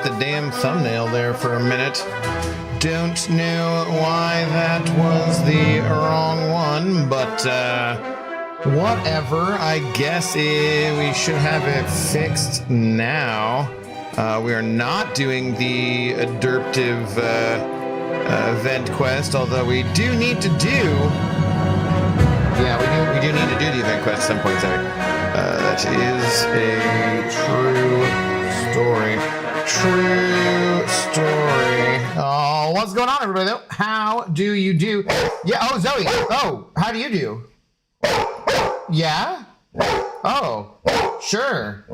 The damn thumbnail there for a minute. Don't know why that was the wrong one, but whatever. I guess we should have it fixed now. We are not doing the adaptive event quest, although we do need to do. Yeah, we do need to do the event quest at some point. Sorry. That is a true story. True story. Oh, what's going on, everybody, though? How do you do? Yeah, oh, Zoe. Oh, how do you do? Yeah? Oh, sure.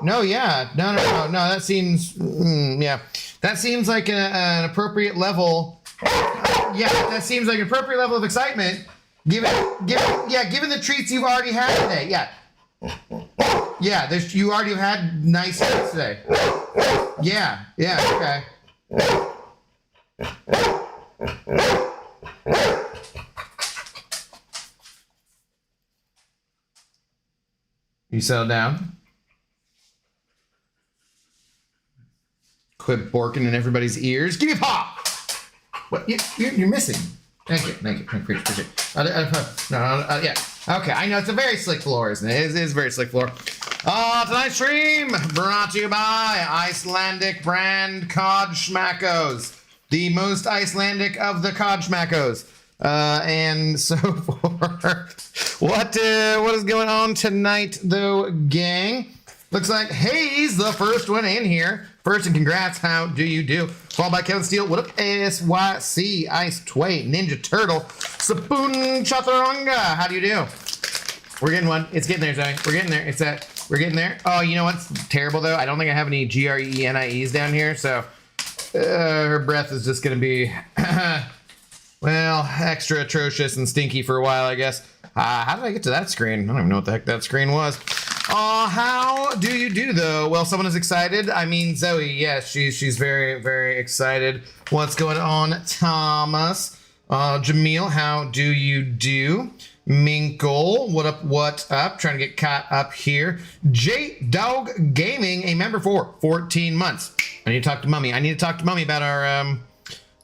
No, yeah. No, that seems, yeah. That seems like an appropriate level. Yeah, that seems like an appropriate level of excitement. Given the treats you've already had today. Yeah. Yeah, you already had nice treats today. Yeah, okay. You settle down. Quit borking in everybody's ears. Give me a paw! What? You're missing. Thank you. Appreciate it. Yeah. Okay, I know it's a very slick floor, isn't it? It is a very slick floor. Tonight's stream brought to you by Icelandic brand Cod Schmackos. the most Icelandic of the Kodschmackos. And so forth. What is going on tonight, though, gang? Looks like Hayes, the first one in here. First, and congrats. How do you do? Followed by Kevin Steele. What up, SYC, Ice Tway, Ninja Turtle, Sapoon Chaturanga. How do you do? We're getting one. It's getting there, Zoe. We're getting there. We're getting there. Oh, you know what's terrible, though? I don't think I have any GRENIEs down here, so her breath is just going to be, well, extra atrocious and stinky for a while, I guess. How did I get to that screen? I don't even know what the heck that screen was. How do you do, though? Well, someone is excited. I mean, Zoe, yes, she's very, very excited. What's going on, Thomas? Jamil, how do you do? Minkle, what up? Trying to get caught up here. J-Dog Gaming, a member for 14 months. I need to talk to Mummy. About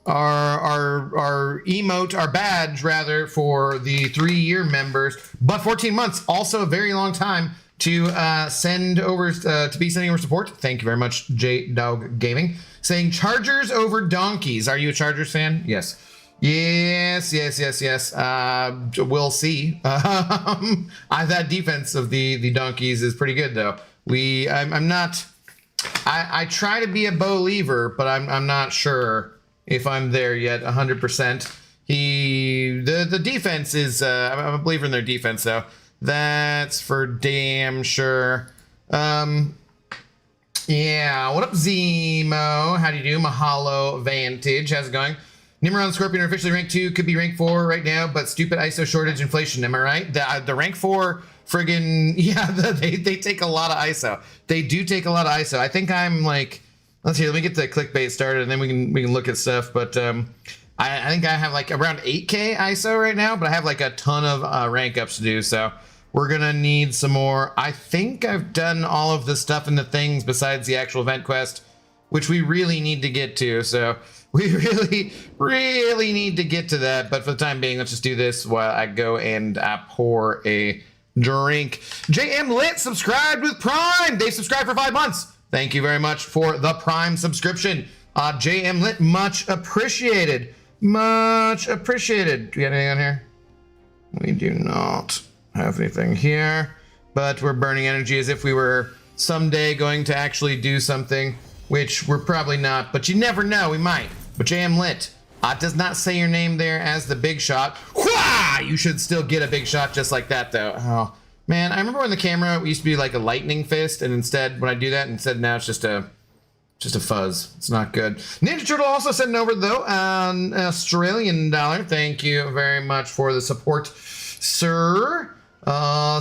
our emote, our badge, rather, for the 3-year members. But 14 months, also a very long time to send over, to be sending over support. Thank you very much, J-Dog Gaming. Saying Chargers over Donkeys. Are you a Chargers fan? Yes. Yes. We'll see. That defense of the Donkeys is pretty good, though. I'm not. I try to be a believer, but I'm not sure if I'm there yet. 100%. The defense is. I'm a believer in their defense, though. That's for damn sure. Yeah. What up, Zemo? How do you do? Mahalo Vantage. How's it going? Nimrod and Scorpion are officially ranked 2, could be ranked 4 right now, but stupid ISO shortage inflation, am I right? The rank 4 friggin', yeah, they take a lot of ISO. They do take a lot of ISO. I think I'm like, let me get the clickbait started and then we can look at stuff, but I think I have like around 8K ISO right now, but I have like a ton of rank ups to do, so we're gonna need some more. I think I've done all of the stuff in the things besides the actual event quest, which we really need to get to, so we really need to get to that. But for the time being, let's just do this while I go and pour a drink. JM Lit subscribed with Prime. They subscribed for 5 months. Thank you very much for the Prime subscription. JM Lit, much appreciated. Much appreciated. Do we have anything on here? We do not have anything here, but we're burning energy as if we were someday going to actually do something, which we're probably not, but you never know, we might. But JM Lit does not say your name there as the big shot. Whah! You should still get a big shot just like that, though. Oh, man, I remember when the camera used to be like a lightning fist, and instead, when I do that, now it's just a fuzz. It's not good. Ninja Turtle also sending over, though, an Australian dollar. Thank you very much for the support, sir.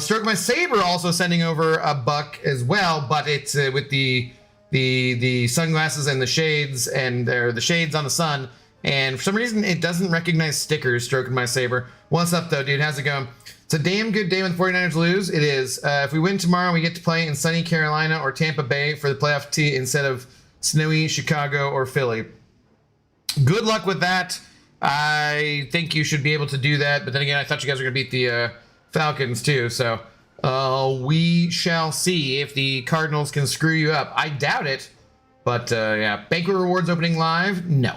Stroke My Saber also sending over a buck as well, but it's with the sunglasses and the shades, and they're the shades on the sun, and for some reason it doesn't recognize stickers. Stroking My Saber. What's up, though, dude? How's it going? It's a damn good day when the 49ers lose. It is. If we win tomorrow, we get to play in sunny Carolina or Tampa Bay for the playoff tee instead of snowy Chicago or Philly. Good luck with that. I think you should be able to do that, but then again, I thought you guys were gonna beat the Falcons too, so we shall see if the Cardinals can screw you up. I doubt it, but yeah. Banquet Rewards opening live? No,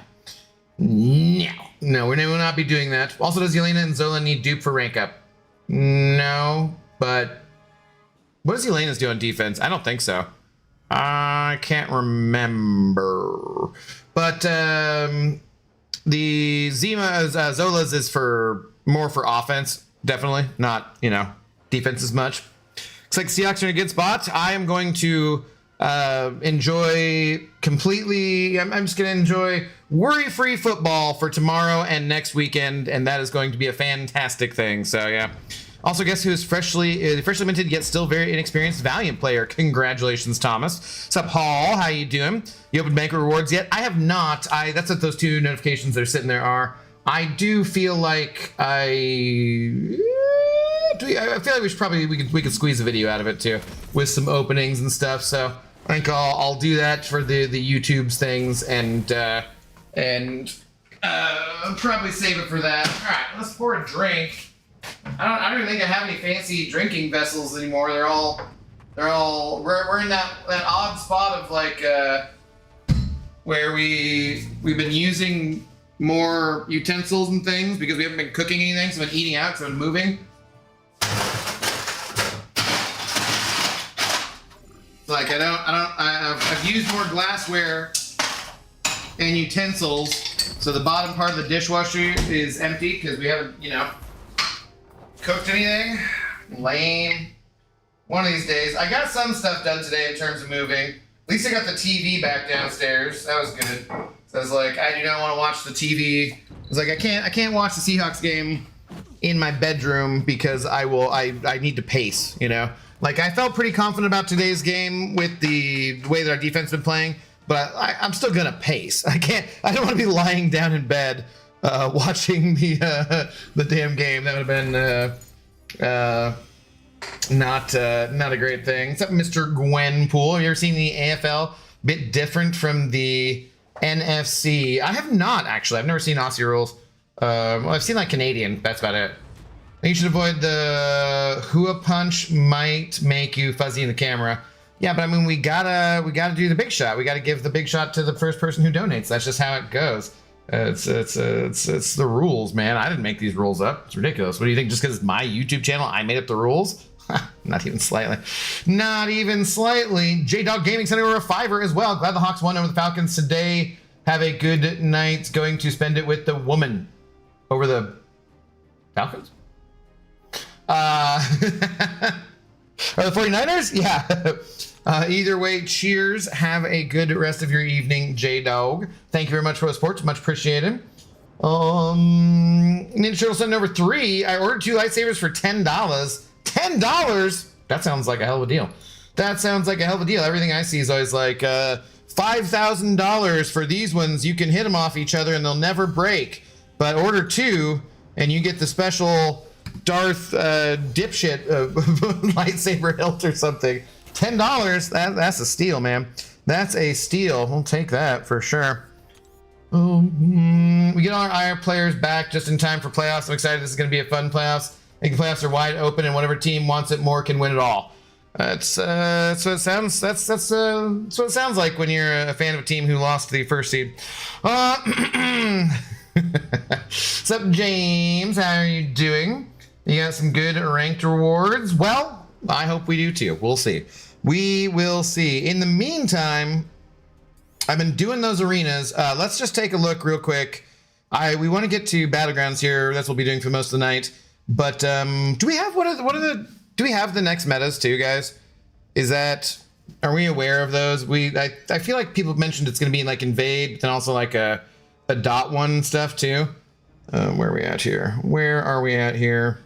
we will not be doing that. Also, does Yelena and Zola need dupe for rank up? No, but what does Yelena's do on defense? I don't think so. I can't remember, but the Zola's is more for offense, definitely not, defense as much. Looks like Seahawks are in a good spot. I am going to enjoy completely. I'm just going to enjoy worry-free football for tomorrow and next weekend, and that is going to be a fantastic thing. So yeah. Also, guess who's freshly minted yet still very inexperienced Valiant player? Congratulations, Thomas. What's up, Paul? How you doing? You opened Banquet Rewards yet? I have not. That's what those 2 notifications that are sitting there are. I do feel like I feel like we could squeeze a video out of it too with some openings and stuff. So I think I'll do that for the YouTube's things and probably save it for that. All right, let's pour a drink. I don't even think I have any fancy drinking vessels anymore. We're in that odd spot of like where we've been using more utensils and things because we haven't been cooking anything, so I've been eating out, so I've been moving. Like I've used more glassware and utensils, so the bottom part of the dishwasher is empty because we haven't, you know, cooked anything. Lame. One of these days. I got some stuff done today in terms of moving. At least I got the TV back downstairs. That was good. So I was like, I do not want to watch the TV. I was like, I can't watch the Seahawks game in my bedroom because I need to pace, you know? Like, I felt pretty confident about today's game with the way that our defense has been playing, but I'm still gonna pace. I don't want to be lying down in bed watching the damn game. That would have been not a great thing. Except Mr. Gwenpool. Have you ever seen the AFL? Bit different from the NFC. I have not, actually. I've never seen Aussie rules. Well, I've seen like Canadian. That's about it. You should avoid the hua punch, might make you fuzzy in the camera. Yeah, but I mean, we gotta do the big shot. We gotta give the big shot to the first person who donates. That's just how it goes. It's the rules, man. I didn't make these rules up. It's ridiculous. What do you think? Just because it's my YouTube channel, I made up the rules? Not even slightly. Not even slightly. J-Dog Gaming sent over a $5 as well. Glad the Hawks won over the Falcons today. Have a good night. Going to spend it with the woman over the Falcons? Are the 49ers? Yeah. Either way, cheers. Have a good rest of your evening, J-Dog. Thank you very much for the sports. Much appreciated. Ninja Turtle sent over 3. I ordered 2 lightsabers for $10. $10? That sounds like a hell of a deal. That sounds like a hell of a deal. Everything I see is always like $5,000 for these ones. You can hit them off each other and they'll never break. But order 2 and you get the special Darth dipshit lightsaber hilt or something. $10. That's a steal, man. That's a steal. We'll take that for sure. We get all our players back just in time for playoffs. I'm excited. This is going to be a fun playoffs. I think the playoffs are wide open, and whatever team wants it more can win it all. That's what it sounds. That's what it sounds like when you're a fan of a team who lost the first seed. What's up, James? How are you doing? You got some good ranked rewards? Well, I hope we do too. We'll see. We will see. In the meantime, I've been doing those arenas. Let's just take a look real quick. We want to get to Battlegrounds here. That's what we'll be doing for most of the night. But do we have do we have the next metas too, guys? Are we aware of those? I feel like people have mentioned it's going to be like invade, but then also like a dot one stuff too. Where are we at here? Where are we at here?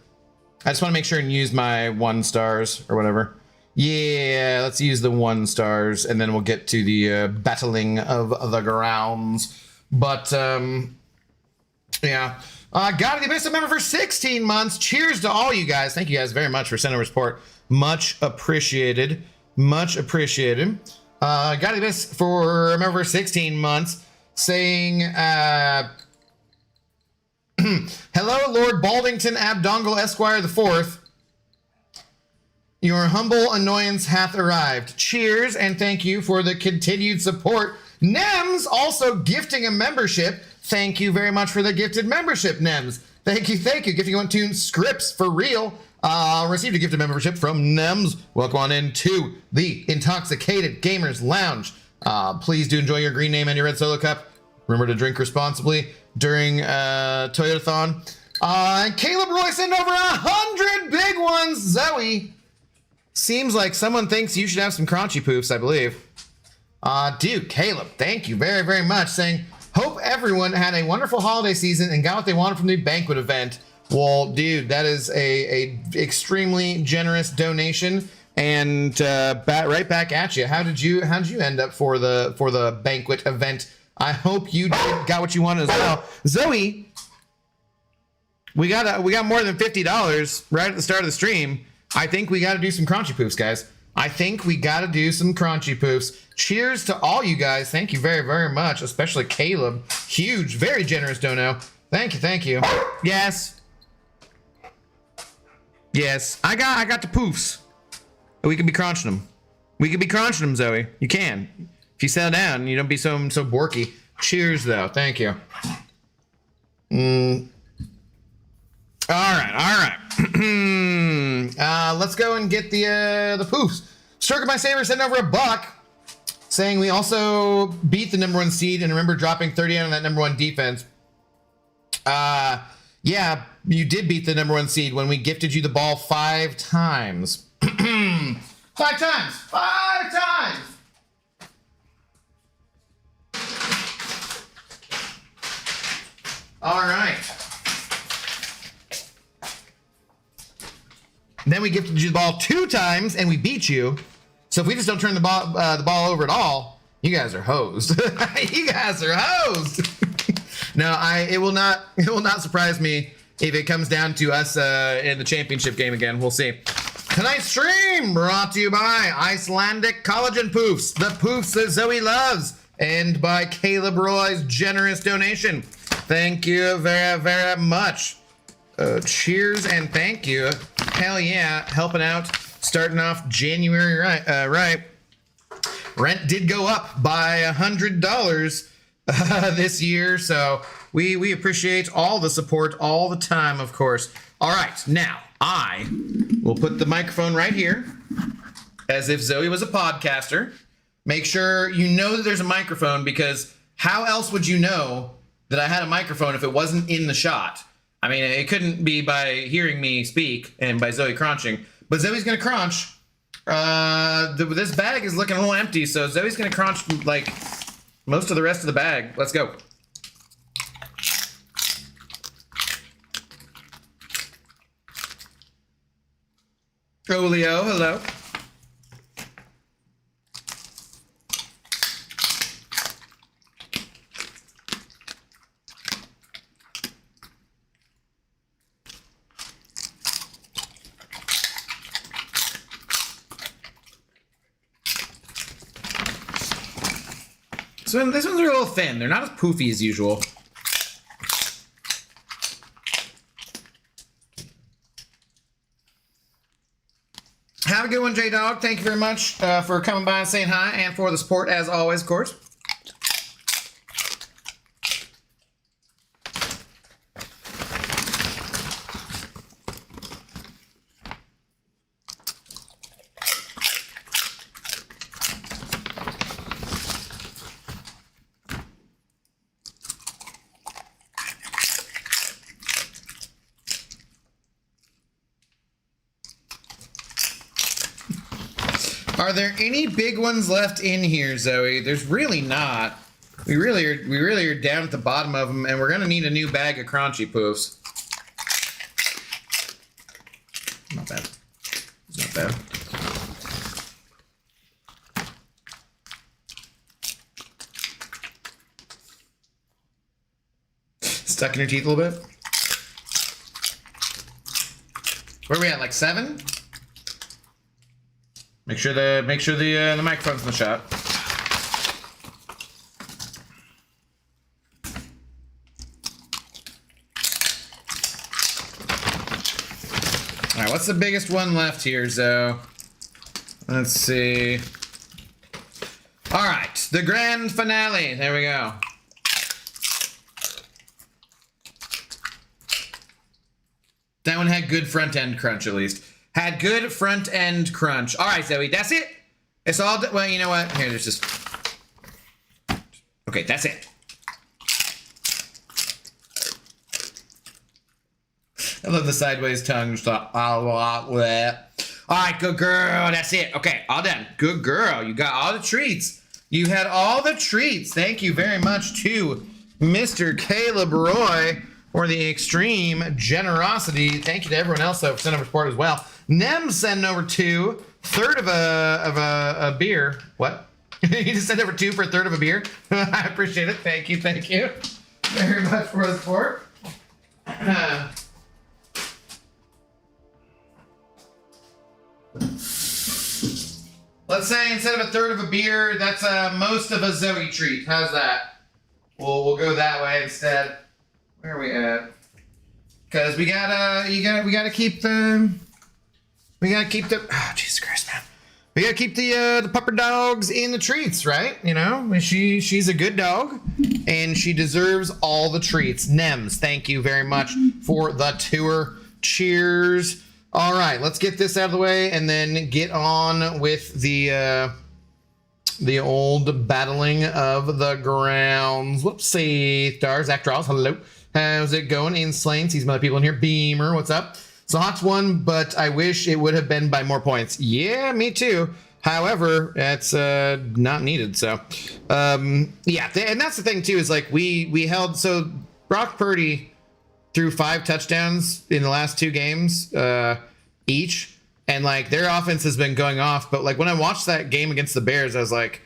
I just want to make sure and use my 1 stars or whatever. Yeah, let's use the 1 stars, and then we'll get to the battling of the grounds. But yeah, got the best member for 16 months. Cheers to all you guys. Thank you guys very much for sending a support. Much appreciated. Much appreciated. Got the best for a member for 16 months, saying hello, Lord Baldington Abdongle Esquire the Fourth. Your humble annoyance hath arrived. Cheers, and thank you for the continued support. Nems also gifting a membership. Thank you very much for the gifted membership, Nems. Thank you, thank you. Gifting one tune scripts for real. Received a gifted membership from Nems. Welcome on into the Intoxicated Gamers Lounge. Please do enjoy your green name and your red solo cup. Remember to drink responsibly during Toyotathon. And Caleb Roy sent over 100 big ones. Zoe. Seems like someone thinks you should have some crunchy poofs, I believe. Dude, Caleb, thank you very, very much. Saying, hope everyone had a wonderful holiday season and got what they wanted from the banquet event. Well, dude, that is a extremely generous donation, and right back at you. How did you end up for the banquet event? I hope you got what you wanted as well. Zoe, we got more than $50 right at the start of the stream. I think we got to do some crunchy poofs, guys. I think we got to do some crunchy poofs. Cheers to all you guys. Thank you very, very much, especially Caleb. Huge, very generous dono. Thank you, thank you. Yes. Yes, I got the poofs. We can be crunching them. We can be crunching them, Zoe. You can. If you settle down, you don't be so borky. Cheers, though. Thank you. All right. Let's go and get the poofs. Stroke of My Saber sent over $1, saying we also beat the number 1 seed and remember dropping 30 on that number 1 defense. Yeah, you did beat the number 1 seed when we gifted you the ball 5 times. 5 times. 5 times. All right. Then we gifted you the ball 2 times and we beat you. So if we just don't turn the ball over at all, you guys are hosed. You guys are hosed. No, it will not surprise me if it comes down to us in the championship game again. We'll see. Tonight's stream brought to you by Icelandic Collagen Poofs, the poofs that Zoe loves, and by Caleb Roy's generous donation. Thank you very, very much. Cheers and thank you. Hell yeah, helping out, starting off January right. Rent did go up by $100 this year, so we appreciate all the support all the time, of course. All right, now I will put the microphone right here, as if Zoe was a podcaster. Make sure you know that there's a microphone, because how else would you know that I had a microphone if it wasn't in the shot? I mean, it couldn't be by hearing me speak and by Zoe crunching, but Zoe's gonna crunch. This bag is looking a little empty, so Zoe's gonna crunch like most of the rest of the bag. Let's go. Oh, Leo, hello. So these ones are a little thin. They're not as poofy as usual. Have a good one, J-Dog. Thank you very much for coming by and saying hi, and for the support, as always, of course. Are there any big ones left in here, Zoe? There's really not. We really are down at the bottom of them, and we're gonna need a new bag of crunchy poofs. Not bad. It's not bad. Stuck in your teeth a little bit. Where are we at? Like 7? Make sure the microphone's in the shot. All right, what's the biggest one left here, Zoe? Let's see. All right, the grand finale. There we go. That one had good front end crunch, at least. Had good front end crunch. All right, Zoe, that's it. It's all, well, you know what? Here, there's just, okay, that's it. I love the sideways tongue. Just thought, all right, good girl. That's it. Okay, all done. Good girl. You got all the treats. You had all the treats. Thank you very much to Mr. Caleb Roy for the extreme generosity. Thank you to everyone else though for sending over support as well. Nem sending over 2, third of a beer. What? You just sent over 2 for a third of a beer? I appreciate it. Thank you very much for the support. Let's say instead of a third of a beer, that's most of a Zoe treat. How's that? We'll go that way instead. Where are we at? Because we gotta keep the. Oh, Jesus Christ, man. we gotta keep the pupper dogs in the treats, right? You know, she's a good dog, and she deserves all the treats. Nems, thank you very much for the tour. Cheers. All right, let's get this out of the way, and then get on with the old battling of the grounds. Whoopsie. Stars, Actros, hello. How's it going? In Slane, see some other people in here. Beamer, what's up? So Hawks won, but I wish it would have been by more points. Yeah, me too. However, that's not needed. So, yeah, and that's the thing too, is like we held, so Brock Purdy threw 5 touchdowns in the last 2 games each, and like their offense has been going off. But like when I watched that game against the Bears, I was like,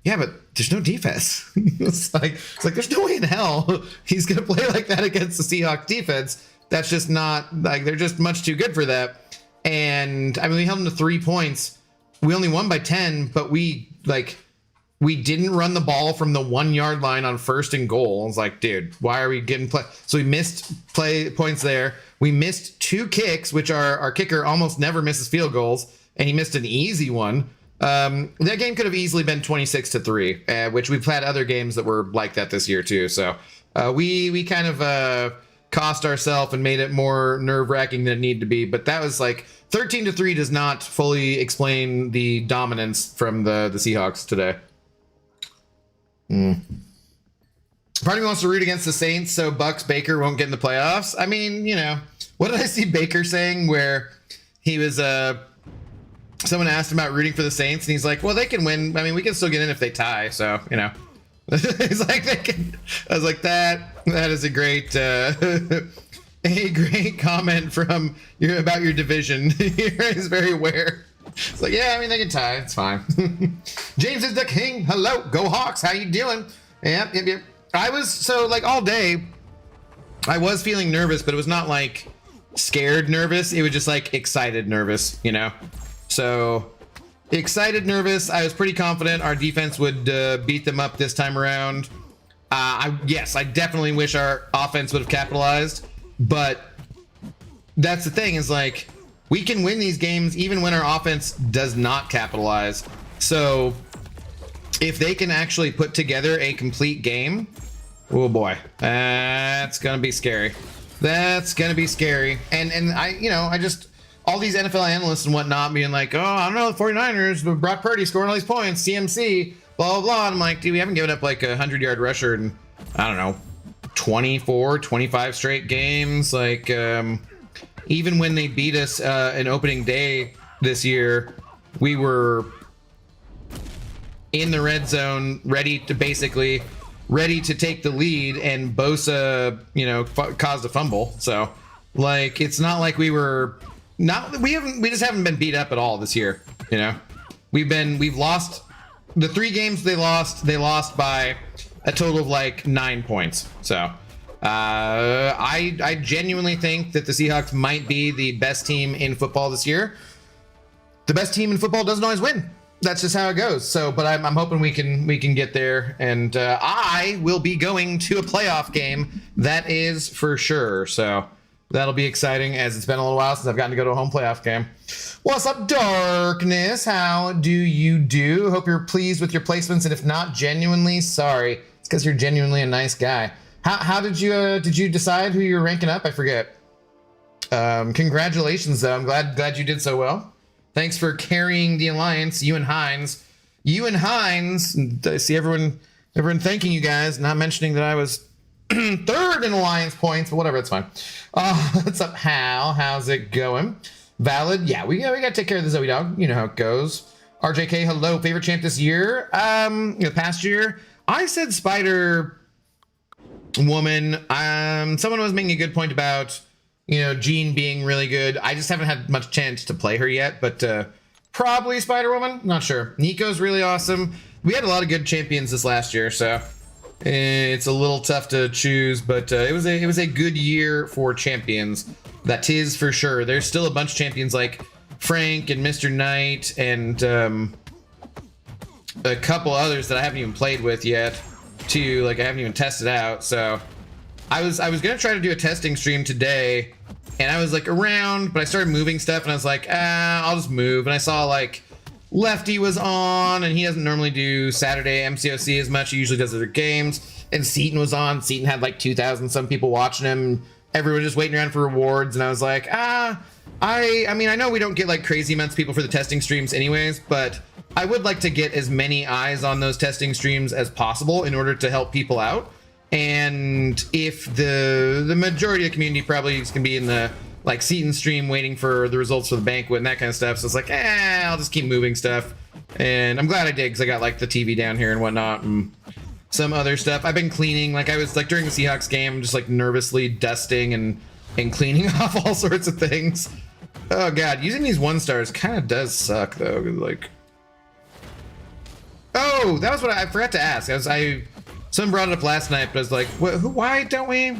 yeah, but there's no defense. it's like there's no way in hell he's gonna play like that against the Seahawks defense. That's just not, like, they're just much too good for that. And I mean, we held them to 3 points. We only won by 10, but we didn't run the ball from the 1 yard line on 1st and goal. I was like, dude, why are we getting play? So we missed play points there. We missed 2 kicks, which our kicker almost never misses field goals, and he missed an easy one. That game could have easily been 26-3, which we've had other games that were like that this year too. So we kind of cost ourselves and made it more nerve-wracking than it needed to be. But that was like 13-3 does not fully explain the dominance from the Seahawks today. Part of me wants to root against the Saints so Bucks Baker won't get in the playoffs. I mean, you know, what did I see Baker saying where he was someone asked him about rooting for the Saints, and he's like, well, they can win. I mean, we can still get in if they tie. So, you know, he's like, they can. I was like, that is a great comment from you about your division. He's very aware. It's like, yeah, I mean, they can tie. It's fine. James is the king. Hello. Go Hawks. How you doing? Yep. I was, so like all day, I was feeling nervous, but it was not like scared nervous. It was just like excited nervous, you know? So excited nervous. I was pretty confident our defense would beat them up this time around. Yes, I definitely wish our offense would have capitalized, but that's the thing, is like, we can win these games even when our offense does not capitalize. So if they can actually put together a complete game, oh boy, that's gonna be scary. That's gonna be scary. And I just, all these NFL analysts and whatnot being like, oh, I don't know, the 49ers, but Brock Purdy scoring all these points, CMC, blah, blah, blah. And I'm like, dude, we haven't given up like a 100-yard rusher in, I don't know, 24, 25 straight games. Like, even when they beat us in opening day this year, we were in the red zone, ready to take the lead, and Bosa, you know, caused a fumble. So, like, it's not like we just haven't been beat up at all this year. You know, we've lost the 3 games they lost by a total of like 9 points. So, I genuinely think that the Seahawks might be the best team in football this year. The best team in football doesn't always win. That's just how it goes. So, but I'm hoping we can get there, and I will be going to a playoff game. That is for sure. So that'll be exciting, as it's been a little while since I've gotten to go to a home playoff game. What's up, Darkness? How do you do? Hope you're pleased with your placements, and if not, genuinely sorry. It's because you're genuinely a nice guy. How did you decide who you're ranking up? I forget. Congratulations, though. I'm glad you did so well. Thanks for carrying the alliance, you and Hines. I see everyone thanking you guys, not mentioning that I was 3rd in alliance points, but whatever, it's fine. What's up, Hal? How's it going? Valid. Yeah, we gotta take care of the Zoe dog. You know how it goes. RJK, hello. Favorite champ this year? The past year, I said Spider Woman. Someone was making a good point about, you know, Jean being really good. I just haven't had much chance to play her yet, but probably Spider-Woman. Not sure. Nico's really awesome. We had a lot of good champions this last year, so it's a little tough to choose, but it was a good year for champions. That is for sure. There's still a bunch of champions like Frank and Mr. Knight and a couple others that I haven't even played with yet. Too, like, I haven't even tested out. So I was gonna try to do a testing stream today, and I was like around, but I started moving stuff, and I was like, I'll just move. And I saw like Lefty was on, and he doesn't normally do Saturday MCOC as much. He usually does other games. And Seaton was on. Seaton had like 2,000 some people watching him. Everyone just waiting around for rewards, and I was like, I mean, I know we don't get like crazy amounts of people for the testing streams anyways, but I would like to get as many eyes on those testing streams as possible in order to help people out. And if the majority of the community probably is gonna be in the like Seaton stream waiting for the results for the banquet and that kind of stuff, so it's like, I'll just keep moving stuff. And I'm glad I did, because I got like the TV down here and whatnot and some other stuff. I've been cleaning, like I was like during the Seahawks game, just like nervously dusting and cleaning off all sorts of things. Oh god, using these 1-stars kind of does suck though. Like, oh, that was what I forgot to ask. Someone brought it up last night, but I was like, why don't we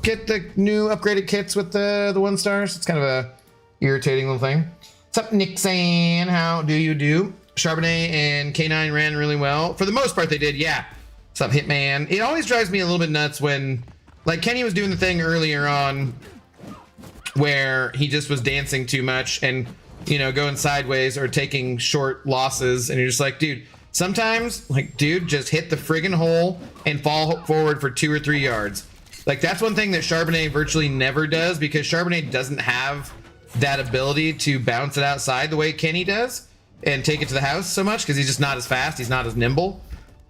get the new upgraded kits with the 1-stars? It's kind of a irritating little thing. What's up, Nixon? How do you do? Charbonnet and K9 ran really well. For the most part, they did, yeah. What's up, Hitman? It always drives me a little bit nuts when, like, Kenny was doing the thing earlier on where he just was dancing too much and, you know, going sideways or taking short losses, and you're just like, dude, sometimes, like, dude, just hit the friggin' hole and fall forward for 2 or 3 yards. Like, that's one thing that Charbonnet virtually never does, because Charbonnet doesn't have that ability to bounce it outside the way Kenny does and take it to the house so much, because he's just not as fast, he's not as nimble.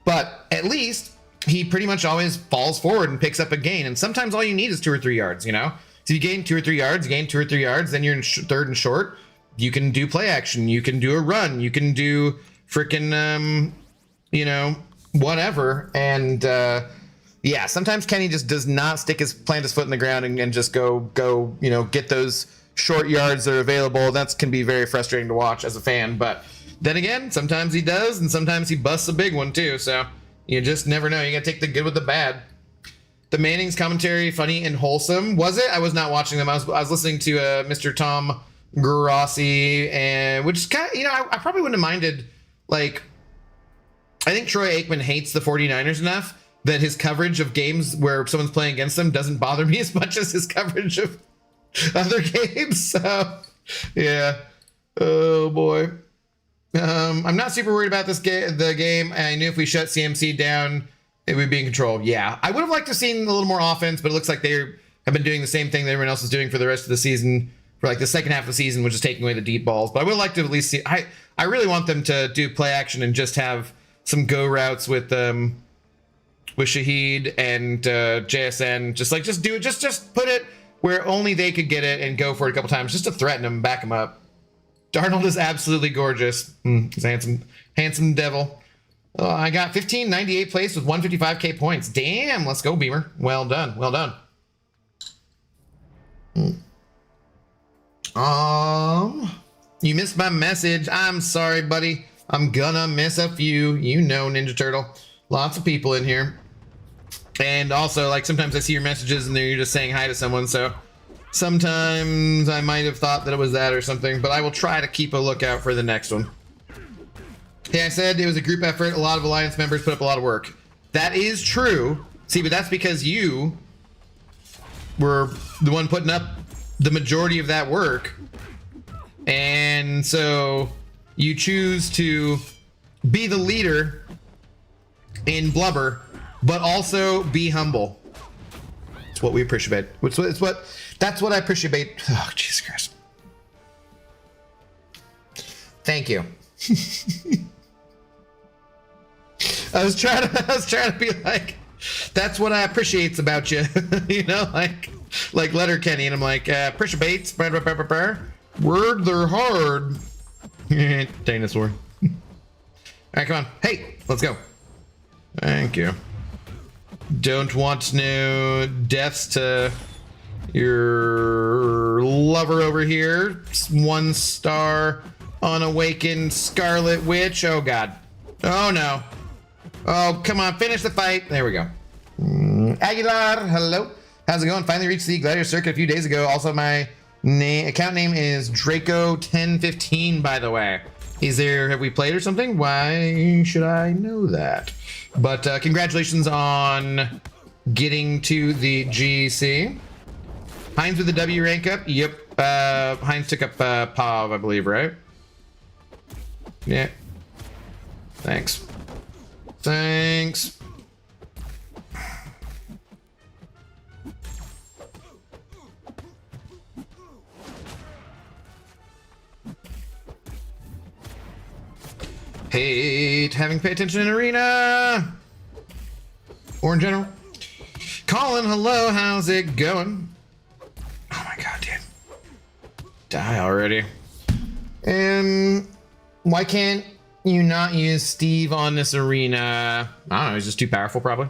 But at least he pretty much always falls forward and picks up a gain, and sometimes all you need is 2 or 3 yards, you know? So you gain 2 or 3 yards, you gain 2 or 3 yards, then you're in third and short. You can do play action, you can do a run, you can do freaking, you know, whatever. And yeah, sometimes Kenny just does not plant his foot in the ground and just go, you know, get those short yards that are available. That can be very frustrating to watch as a fan. But then again, sometimes he does, and sometimes he busts a big one too. So you just never know. You gotta take the good with the bad. The Manning's commentary, funny and wholesome. Was it? I was not watching them. I was listening to Mr. Tom Grossi, and which is kind of, you know, I probably wouldn't have minded. Like, I think Troy Aikman hates the 49ers enough that his coverage of games where someone's playing against them doesn't bother me as much as his coverage of other games. So, yeah. Oh, boy. I'm not super worried about the game. I knew if we shut CMC down, it would be in control. Yeah. I would have liked to have seen a little more offense, but it looks like they have been doing the same thing that everyone else is doing for the rest of the season, for like the second half of the season, which is taking away the deep balls. But I would like to at least see, I really want them to do play action and just have some go routes with Shaheed and JSN. Just do it. Just put it where only they could get it and go for it a couple times, just to threaten them, back them up. Darnold is absolutely gorgeous. He's a handsome devil. I got 1598 place with 155k points. Damn, let's go, Beamer. Well done. Well done. You missed my message. I'm sorry, buddy. I'm gonna miss a few. You know, Ninja Turtle. Lots of people in here. And also, like, sometimes I see your messages and you're just saying hi to someone, so sometimes I might have thought that it was that or something, but I will try to keep a lookout for the next one. Hey, I said it was a group effort. A lot of Alliance members put up a lot of work. That is true. See, but that's because you were the one putting up the majority of that work. And so you choose to be the leader in blubber, but also be humble. It's what we appreciate. That's what I appreciate. Oh, Jesus Christ. Thank you. I was trying to be like, that's what I appreciate about you. You know, like Letterkenny, and I'm like, appreciates, word, they're hard. Dinosaur. All right, come on. Hey, let's go. Thank you. Don't want no deaths to your lover over here. 1 star unawakened Scarlet Witch. Oh, God. Oh, no. Oh, come on. Finish the fight. There we go. Aguilar, hello. How's it going? Finally reached the Gladiator Circuit a few days ago. Also, my account name is Draco1015, by the way. Have we played or something? Why should I know that? But congratulations on getting to the GC. Heinz with the W rank up. Yep. Heinz took up Pav, I believe, right? Yeah. Thanks. Thanks. Hate having to pay attention in arena. Or in general. Colin, hello, how's it going? Oh my god, dude. Die already. And why can't you not use Steve on this arena? I don't know, he's just too powerful, probably.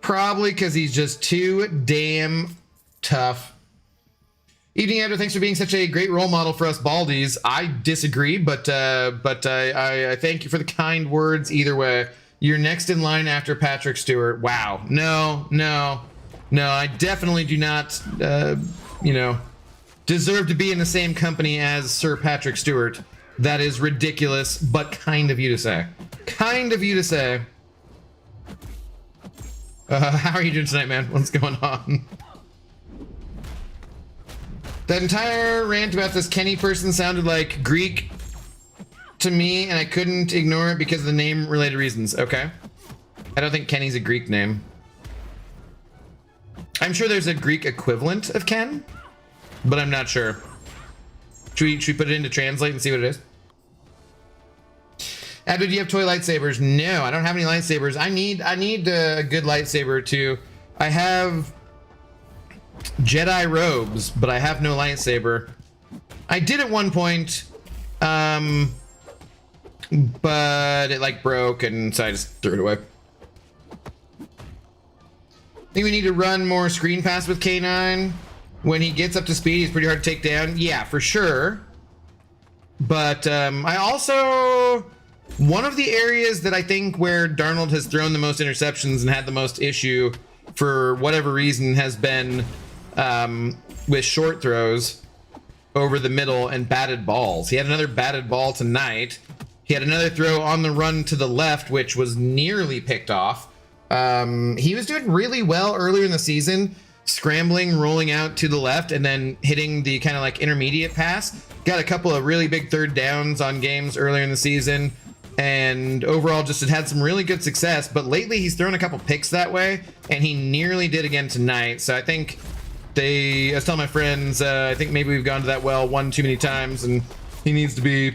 Probably because he's just too damn tough. Evening Editor, thanks for being such a great role model for us baldies. I disagree, but I thank you for the kind words either way. You're next in line after Patrick Stewart. Wow. No, I definitely do not, deserve to be in the same company as Sir Patrick Stewart. That is ridiculous, but kind of you to say. Kind of you to say. How are you doing tonight, man? What's going on? That entire rant about this Kenny person sounded like Greek to me, and I couldn't ignore it because of the name-related reasons. Okay. I don't think Kenny's a Greek name. I'm sure there's a Greek equivalent of Ken, but I'm not sure. Should we put it into translate and see what it is? Abdo, do you have toy lightsabers? No, I don't have any lightsabers. I need a good lightsaber too. I have Jedi robes, but I have no lightsaber. I did at one point, but it like broke, and so I just threw it away. I think we need to run more screen pass with K9. When he gets up to speed, he's pretty hard to take down. Yeah, for sure. But I also, one of the areas that I think where Darnold has thrown the most interceptions and had the most issue for whatever reason has been with short throws over the middle and batted balls. He had another batted ball tonight. He had another throw on the run to the left, which was nearly picked off. He was doing really well earlier in the season, scrambling, rolling out to the left, and then hitting the kind of like intermediate pass. Got a couple of really big third downs on games earlier in the season, and overall just had some really good success. But lately he's thrown a couple picks that way, and he nearly did again tonight. So I think I was telling my friends, I think maybe we've gone to that well one too many times, and he needs to be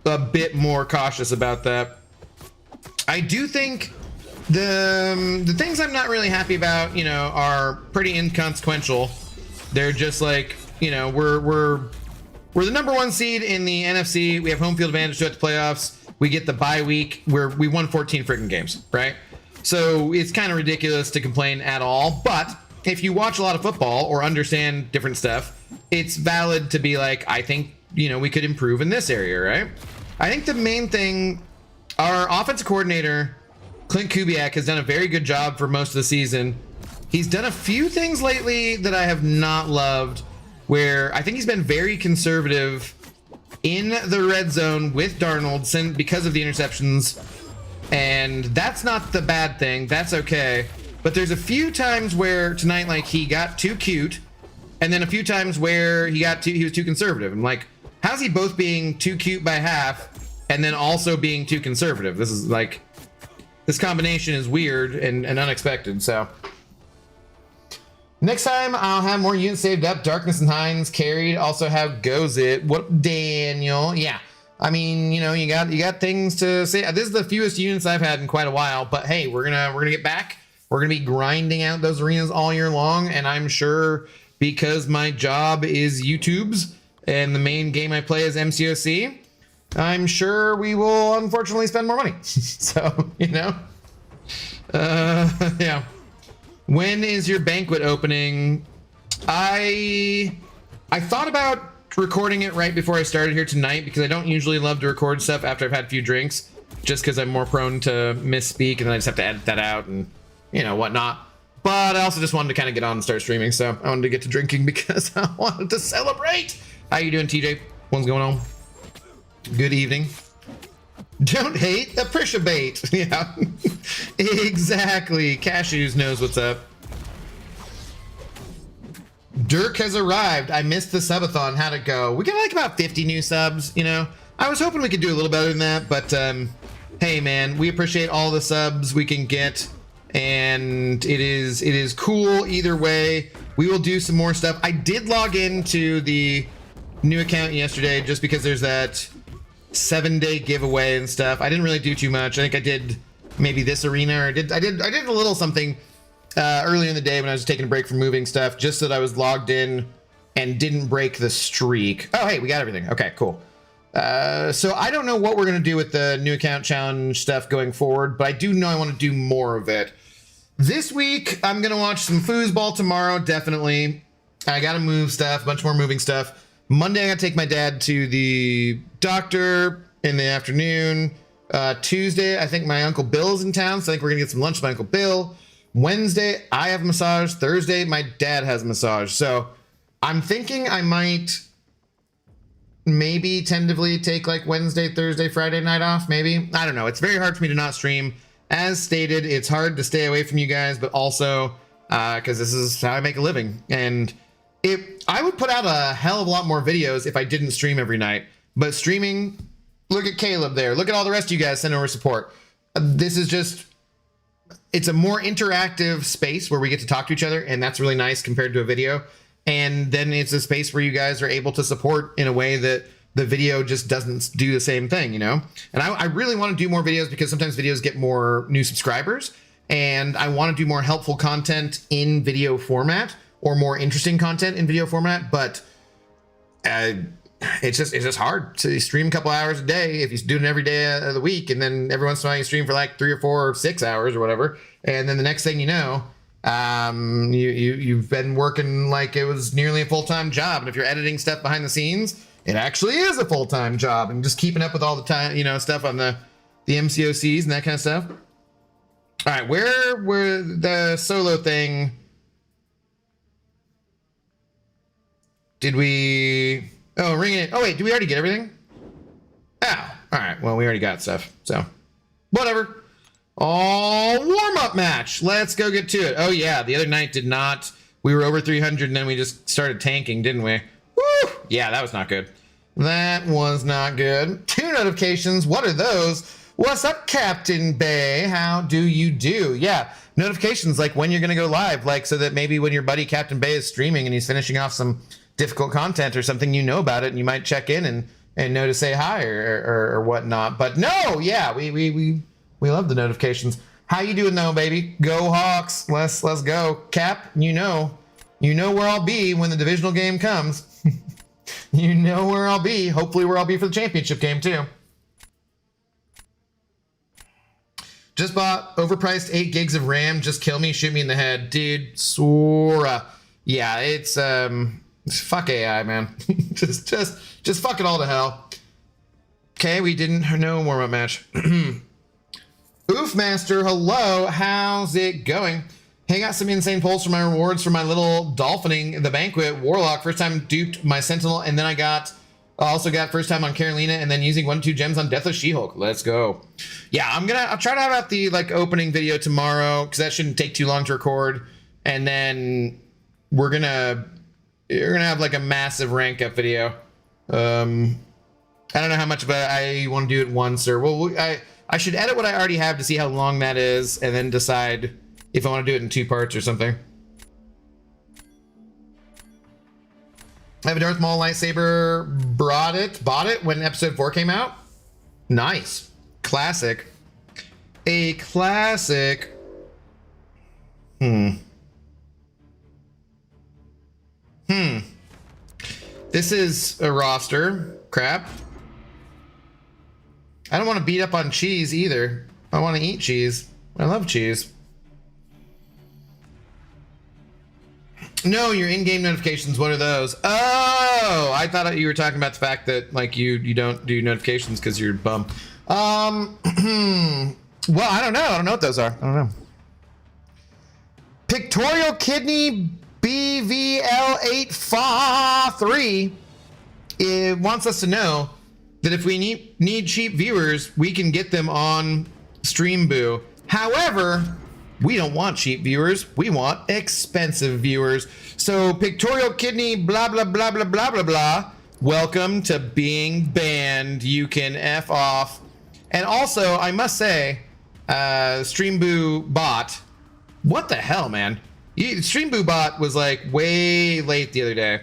a bit more cautious about that. I do think the things I'm not really happy about, are pretty inconsequential. They're just like, we're the number one seed in the NFC. We have home field advantage throughout the playoffs. We get the bye week where we won 14 freaking games, right? So it's kind of ridiculous to complain at all. But if you watch a lot of football or understand different stuff, it's valid to be like, I think, we could improve in this area, right? I think the main thing, our offensive coordinator, Clint Kubiak, has done a very good job for most of the season. He's done a few things lately that I have not loved, where I think he's been very conservative in the red zone with Darnold because of the interceptions. And that's not the bad thing. That's okay. But there's a few times where tonight, like, he got too cute, and then a few times where he was too conservative. I'm like, how's he both being too cute by half and then also being too conservative? This is like, this combination is weird and unexpected. So next time I'll have more units saved up. Darkness and Hines carried. Also, how goes it? What, Daniel? Yeah, I mean, you got things to say. This is the fewest units I've had in quite a while, but hey, we're gonna get back. We're gonna be grinding out those arenas all year long, and I'm sure because my job is YouTube's and the main game I play is MCOC, I'm sure we will unfortunately spend more money. So, yeah. When is your banquet opening? I thought about recording it right before I started here tonight, because I don't usually love to record stuff after I've had a few drinks, just because I'm more prone to misspeak, and then I just have to edit that out and whatnot. But I also just wanted to kind of get on and start streaming, so I wanted to get to drinking because I wanted to celebrate. How you doing, TJ? What's going on? Good evening. Don't hate, appreciate. Yeah, exactly. Cashews knows what's up. Dirk has arrived. I missed the subathon. How'd it go? We got like about 50 new subs, I was hoping we could do a little better than that, but hey man, we appreciate all the subs we can get, and it is cool either way. We will do some more stuff. I did log into the new account yesterday just because there's that 7-day giveaway and stuff. I didn't really do too much. I think I did maybe this arena, or I did a little something earlier in the day when I was taking a break from moving stuff, just so that I was logged in and didn't break the streak. Oh, hey, we got everything. Okay, cool. So I don't know what we're going to do with the new account challenge stuff going forward, but I do know I want to do more of it. This week, I'm going to watch some foosball tomorrow, definitely. I got to move stuff, a bunch more moving stuff. Monday, I got to take my dad to the doctor in the afternoon. Tuesday, I think my Uncle Bill's in town, so I think we're going to get some lunch with my Uncle Bill. Wednesday, I have a massage. Thursday, my dad has a massage. So I'm thinking I might maybe tentatively take like Wednesday, Thursday, Friday night off, maybe. I don't know. It's very hard for me to not stream. As stated, it's hard to stay away from you guys, but also because this is how I make a living. And I would put out a hell of a lot more videos if I didn't stream every night. But streaming, look at Caleb there. Look at all the rest of you guys sending over support. This is just, it's a more interactive space where we get to talk to each other, and that's really nice compared to a video. And then it's a space where you guys are able to support in a way that the video just doesn't do the same thing, you know? And I really want to do more videos because sometimes videos get more new subscribers, and I want to do more helpful content in video format, or more interesting content in video format, but it's just hard to stream a couple hours a day if you do it every day of the week, and then every once in a while you stream for like 3 or 4 or 6 hours or whatever, and then the next thing you know, you've been working like it was nearly a full-time job. And if you're editing stuff behind the scenes, it actually is a full-time job, and just keeping up with all the time, you know, stuff on the MCOCs and that kind of stuff. All right, where the solo thing? Did we? Oh, ringing it. Oh wait, did we already get everything? Oh, all right. Well, we already got stuff, so whatever. Oh, warm-up match. Let's go get to it. Oh yeah, the other night did not. We were over 300, and then we just started tanking, didn't we? Woo! Yeah, that was not good. That was not good. 2 notifications. What are those? What's up, Captain Bay? How do you do? Yeah, notifications like when you're going to go live, like so that maybe when your buddy Captain Bay is streaming and he's finishing off some difficult content or something, you know about it, and you might check in and know to say hi or whatnot. But no, yeah, we love the notifications. How you doing though, baby? Go Hawks. Let's go. Cap, you know where I'll be when the divisional game comes. You know where I'll be. Hopefully where I'll be for the championship game too. Just bought overpriced 8 gigs of RAM. Just kill me, shoot me in the head. Dude, Sora. Yeah, it's fuck AI, man. just fuck it all to hell. Okay, we didn't know warm-up match. Oof Master, hello. How's it going? Hey, got some insane pulls for my rewards for my little dolphining the banquet warlock. First time duped my sentinel, and then I also got first time on Carolina, and then using 1-2 gems on Deathless She-Hulk. Let's go. Yeah, I'll try to have out the like opening video tomorrow, because that shouldn't take too long to record, and then we're gonna have like a massive rank up video. I don't know how much, but I want to do it once, or I should edit what I already have to see how long that is, and then decide if I want to do it in 2 parts or something. I have a Darth Maul lightsaber. Bought it when episode 4 came out. Nice. Classic. A classic. This is a roster. Crap. I don't want to beat up on cheese either. I want to eat cheese. I love cheese. No, your in-game notifications, what are those? Oh, I thought you were talking about the fact that like you don't do notifications because you're bum. Well, I don't know. I don't know what those are. I don't know. Pictorial Kidney BVL83 it wants us to know that if we need cheap viewers, we can get them on Streamboo. However, we don't want cheap viewers. We want expensive viewers. So Pictorial Kidney blah, blah, blah, blah, blah, blah, blah Welcome to being banned. You can F off. And also, I must say, Streamboo bot. What the hell, man? Streamboo bot was like way late the other day.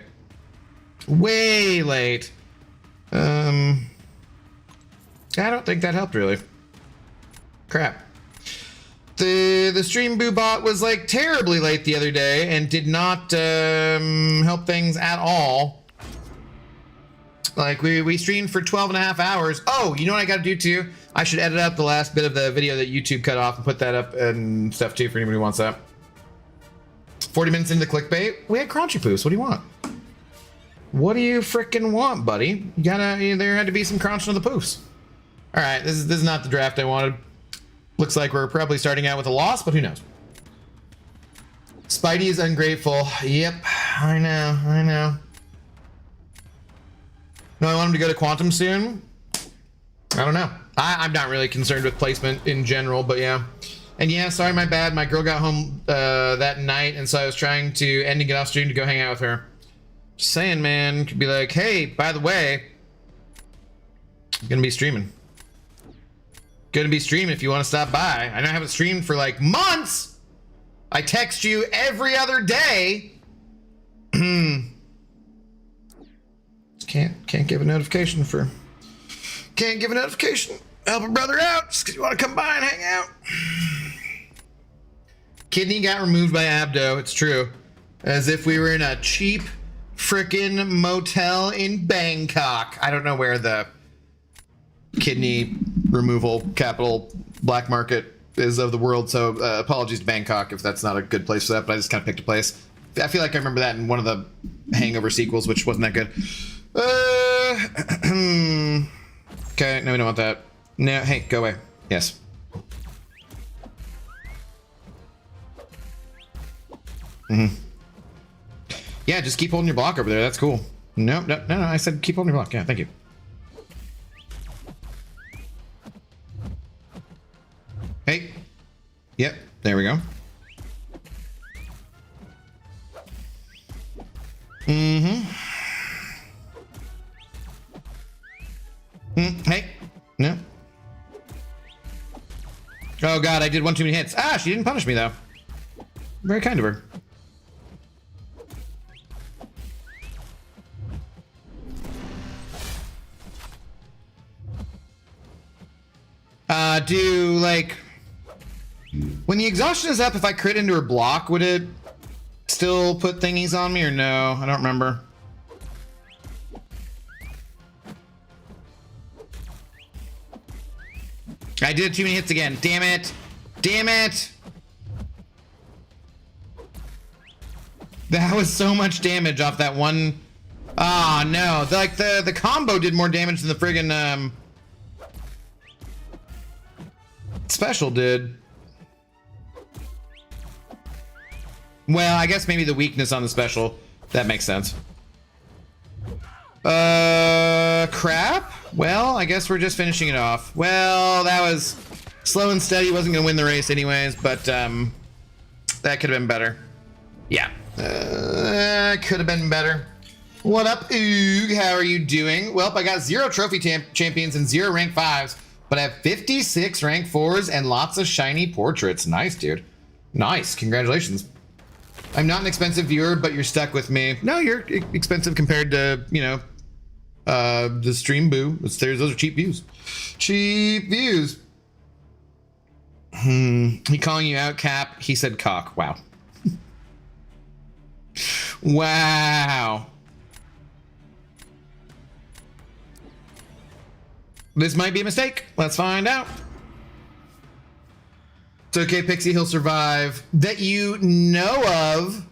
Way late. I don't think that helped really. Crap. The Streamboo bot was like terribly late the other day and did not help things at all. Like we streamed for 12 and a half hours. Oh, you know what I got to do too? I should edit up the last bit of the video that YouTube cut off and put that up and stuff too for anybody who wants that. 40 minutes into clickbait. We had crunchy poos. What do you want? What do you frickin' want, buddy? There had to be some crunch on the poofs. All right, this is not the draft I wanted. Looks like we're probably starting out with a loss, but who knows? Spidey is ungrateful. Yep, I know. No, I want him to go to Quantum soon. I don't know. I'm not really concerned with placement in general, but yeah. And yeah, sorry, my bad. My girl got home that night, and so I was trying to end and get off stream to go hang out with her. Just saying, man. Could be like, hey, by the way, I'm gonna be streaming. Gonna be streaming if you want to stop by. I know I haven't streamed for like months. I text you every other day. Can't give a notification for. Can't give a notification. Help a brother out just because you want to come by and hang out. Kidney got removed by Abdo. It's true. As if we were in a cheap frickin' motel in Bangkok. I don't know where the kidney removal capital black market is of the world, so apologies to Bangkok if that's not a good place for that, but I just kind of picked a place. I feel like I remember that in one of the Hangover sequels, which wasn't that good. Okay, no, we don't want that. No, hey, go away. Yes. Yeah, just keep holding your block over there. That's cool. No, I said keep holding your block. Yeah, thank you. Hey. Yep, there we go. Hey. No. Oh god, I did one too many hits. Ah, she didn't punish me though. Very kind of her. Do like when the exhaustion is up, if I crit into her block, would it still put thingies on me or no? I don't remember. I did too many hits again. Damn it. Damn it. That was so much damage off that one. Ah, oh, no. Like the combo did more damage than the friggin' special did. Well, I guess maybe the weakness on the special. That makes sense. Crap? Well, I guess we're just finishing it off. Well, that was slow and steady. Wasn't gonna win the race anyways, but that could have been better. Yeah. Could have been better. What up, Oog? How are you doing? Well, I got 0 trophy champions and 0 rank 5s, but I have 56 rank 4s and lots of shiny portraits. Nice, dude. Nice. Congratulations. I'm not an expensive viewer, but you're stuck with me. No, you're expensive compared to, you know, the stream boo. Those are cheap views. Cheap views. He calling you out, Cap. He said cock. Wow. Wow. This might be a mistake. Let's find out. It's okay, Pixie. He'll survive. That you know of.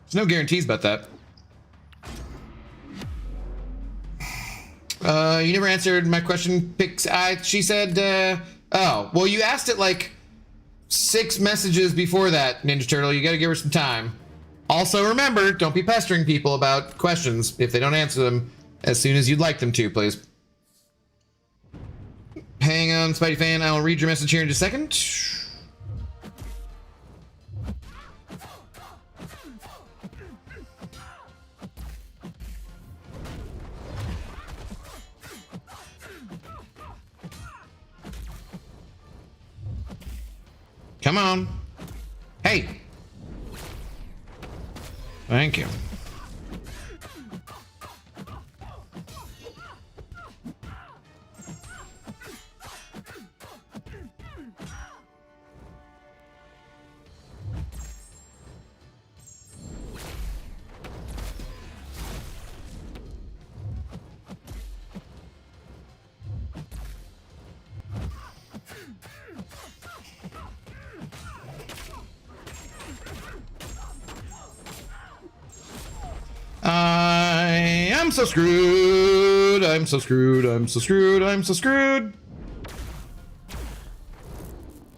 There's no guarantees about that. You never answered my question, Pix. She said, oh, well, you asked it like 6 messages before that, Ninja Turtle. You gotta give her some time. Also, remember, don't be pestering people about questions if they don't answer them as soon as you'd like them to, please. Hang on, Spidey fan. I will read your message here in just a second. Come on. Hey. Thank you. I'm so screwed. I'm so screwed. I'm so screwed. I'm so screwed.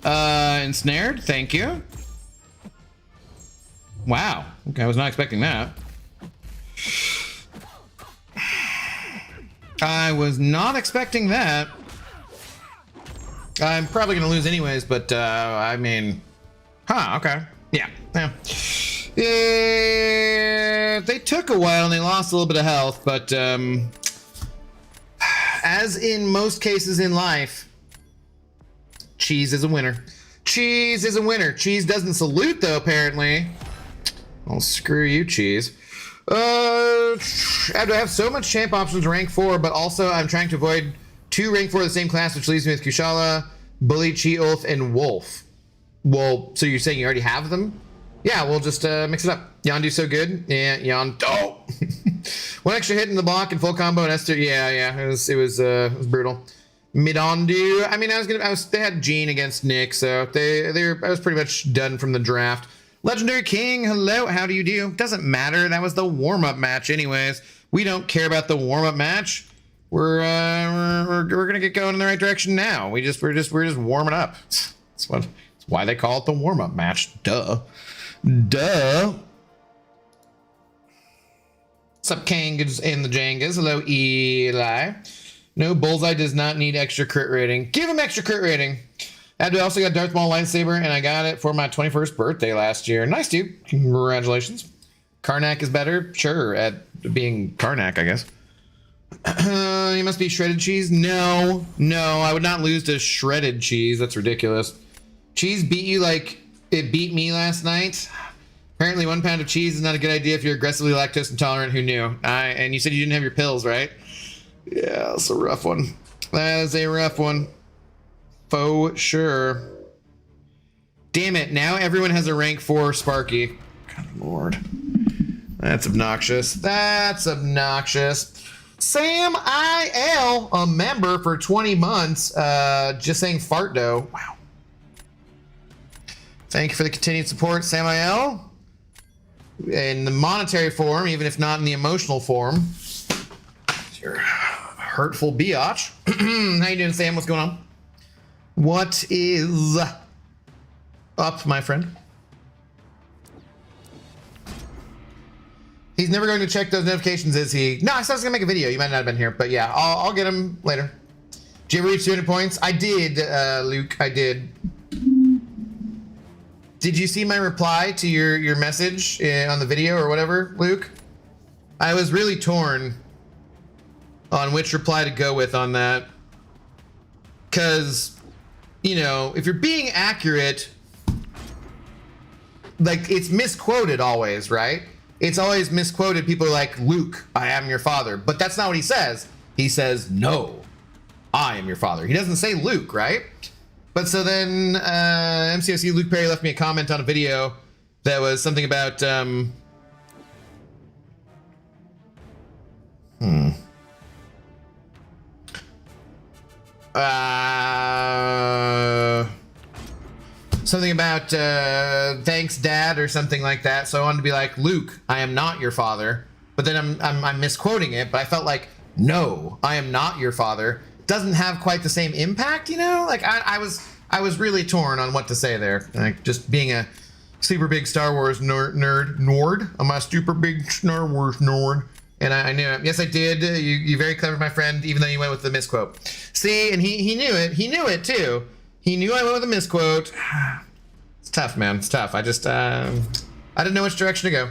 Ensnared. Thank you. Wow. Okay, I was not expecting that. I was not expecting that. I'm probably going to lose anyways, but, I mean... Huh, okay. Yeah. Yeah, they took a while and they lost a little bit of health, but as in most cases in life, cheese is a winner. Cheese is a winner. Cheese doesn't salute though, apparently. Well, screw you, Cheese. I have so much champ options rank 4, but also I'm trying to avoid 2 rank 4 of the same class, which leaves me with Kushala, Bully, Chi-Ulf, and Wolf. Well, so you're saying you already have them? Yeah, we'll just mix it up. Yondu's so good. Yeah, Oh! One extra hit in the block and full combo and Esther. Yeah. It was brutal. Midondu. I mean, they had Jean against Nick, so I was pretty much done from the draft. Legendary King, hello, how do you do? Doesn't matter. That was the warm-up match, anyways. We don't care about the warm-up match. We're gonna get going in the right direction now. We're just warming up. That's why they call it the warm-up match. Duh. What's up, Kangas and the Jangas? Hello, Eli. No, Bullseye does not need extra crit rating. Give him extra crit rating. I also got Darth Maul lightsaber, and I got it for my 21st birthday last year. Nice, dude. Congratulations. Karnak is better? Sure, at being Karnak, I guess. You must be shredded cheese? No, I would not lose to shredded cheese. That's ridiculous. Cheese beat you like it beat me last night. Apparently 1 pound of cheese is not a good idea if you're aggressively lactose intolerant. Who knew? And you said you didn't have your pills, right? Yeah, that's a rough one. That is a rough one. For sure. Damn it, now everyone has a rank 4 Sparky. God lord. That's obnoxious. That's obnoxious. Sam IL, a member for 20 months, just saying fart dough. Wow. Thank you for the continued support, Sam IL. In the monetary form, even if not in the emotional form. You're hurtful biatch. How you doing, Sam? What's going on? What is up, my friend? He's never going to check those notifications, is he? No, I said I was gonna make a video. You might not have been here, but yeah, I'll get him later. Did you ever reach 200 points? I did, Luke. I did. Did you see my reply to your message on the video or whatever, Luke? I was really torn on which reply to go with on that. Because, you know, if you're being accurate, like, it's misquoted always, right? It's always misquoted. People are like, Luke, I am your father. But that's not what he says. He says, no, I am your father. He doesn't say Luke, right? But so then MCOC Luke Perry left me a comment on a video that was something about something about thanks dad or something like that. So I wanted to be like, Luke, I am not your father. But then I'm misquoting it, but I felt like, no, I am not your father. Doesn't have quite the same impact, you know? Like I was really torn on what to say there. Like, just being a super big Star Wars nerd. I'm a super big Star Wars nerd. And I knew it. Yes, I did. You very clever, my friend, even though you went with the misquote. See, and he knew it. He knew it too. He knew I went with a misquote. It's tough, man. It's tough. I just I didn't know which direction to go.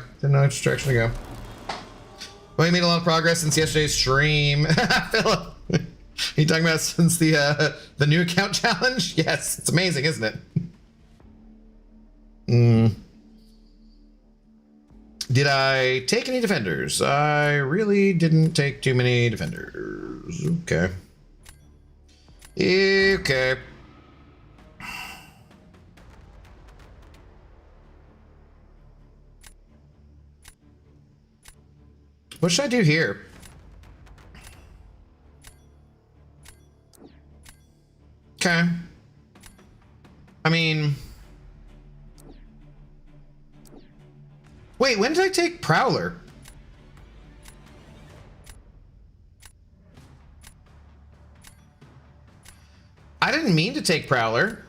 Well, we made a lot of progress since yesterday's stream. Philip. Are you talking about since the new account challenge? Yes, it's amazing, isn't it? Did I take any defenders? I really didn't take too many defenders. Okay. Okay. What should I do here? Okay. I mean... Wait, when did I take Prowler? I didn't mean to take Prowler.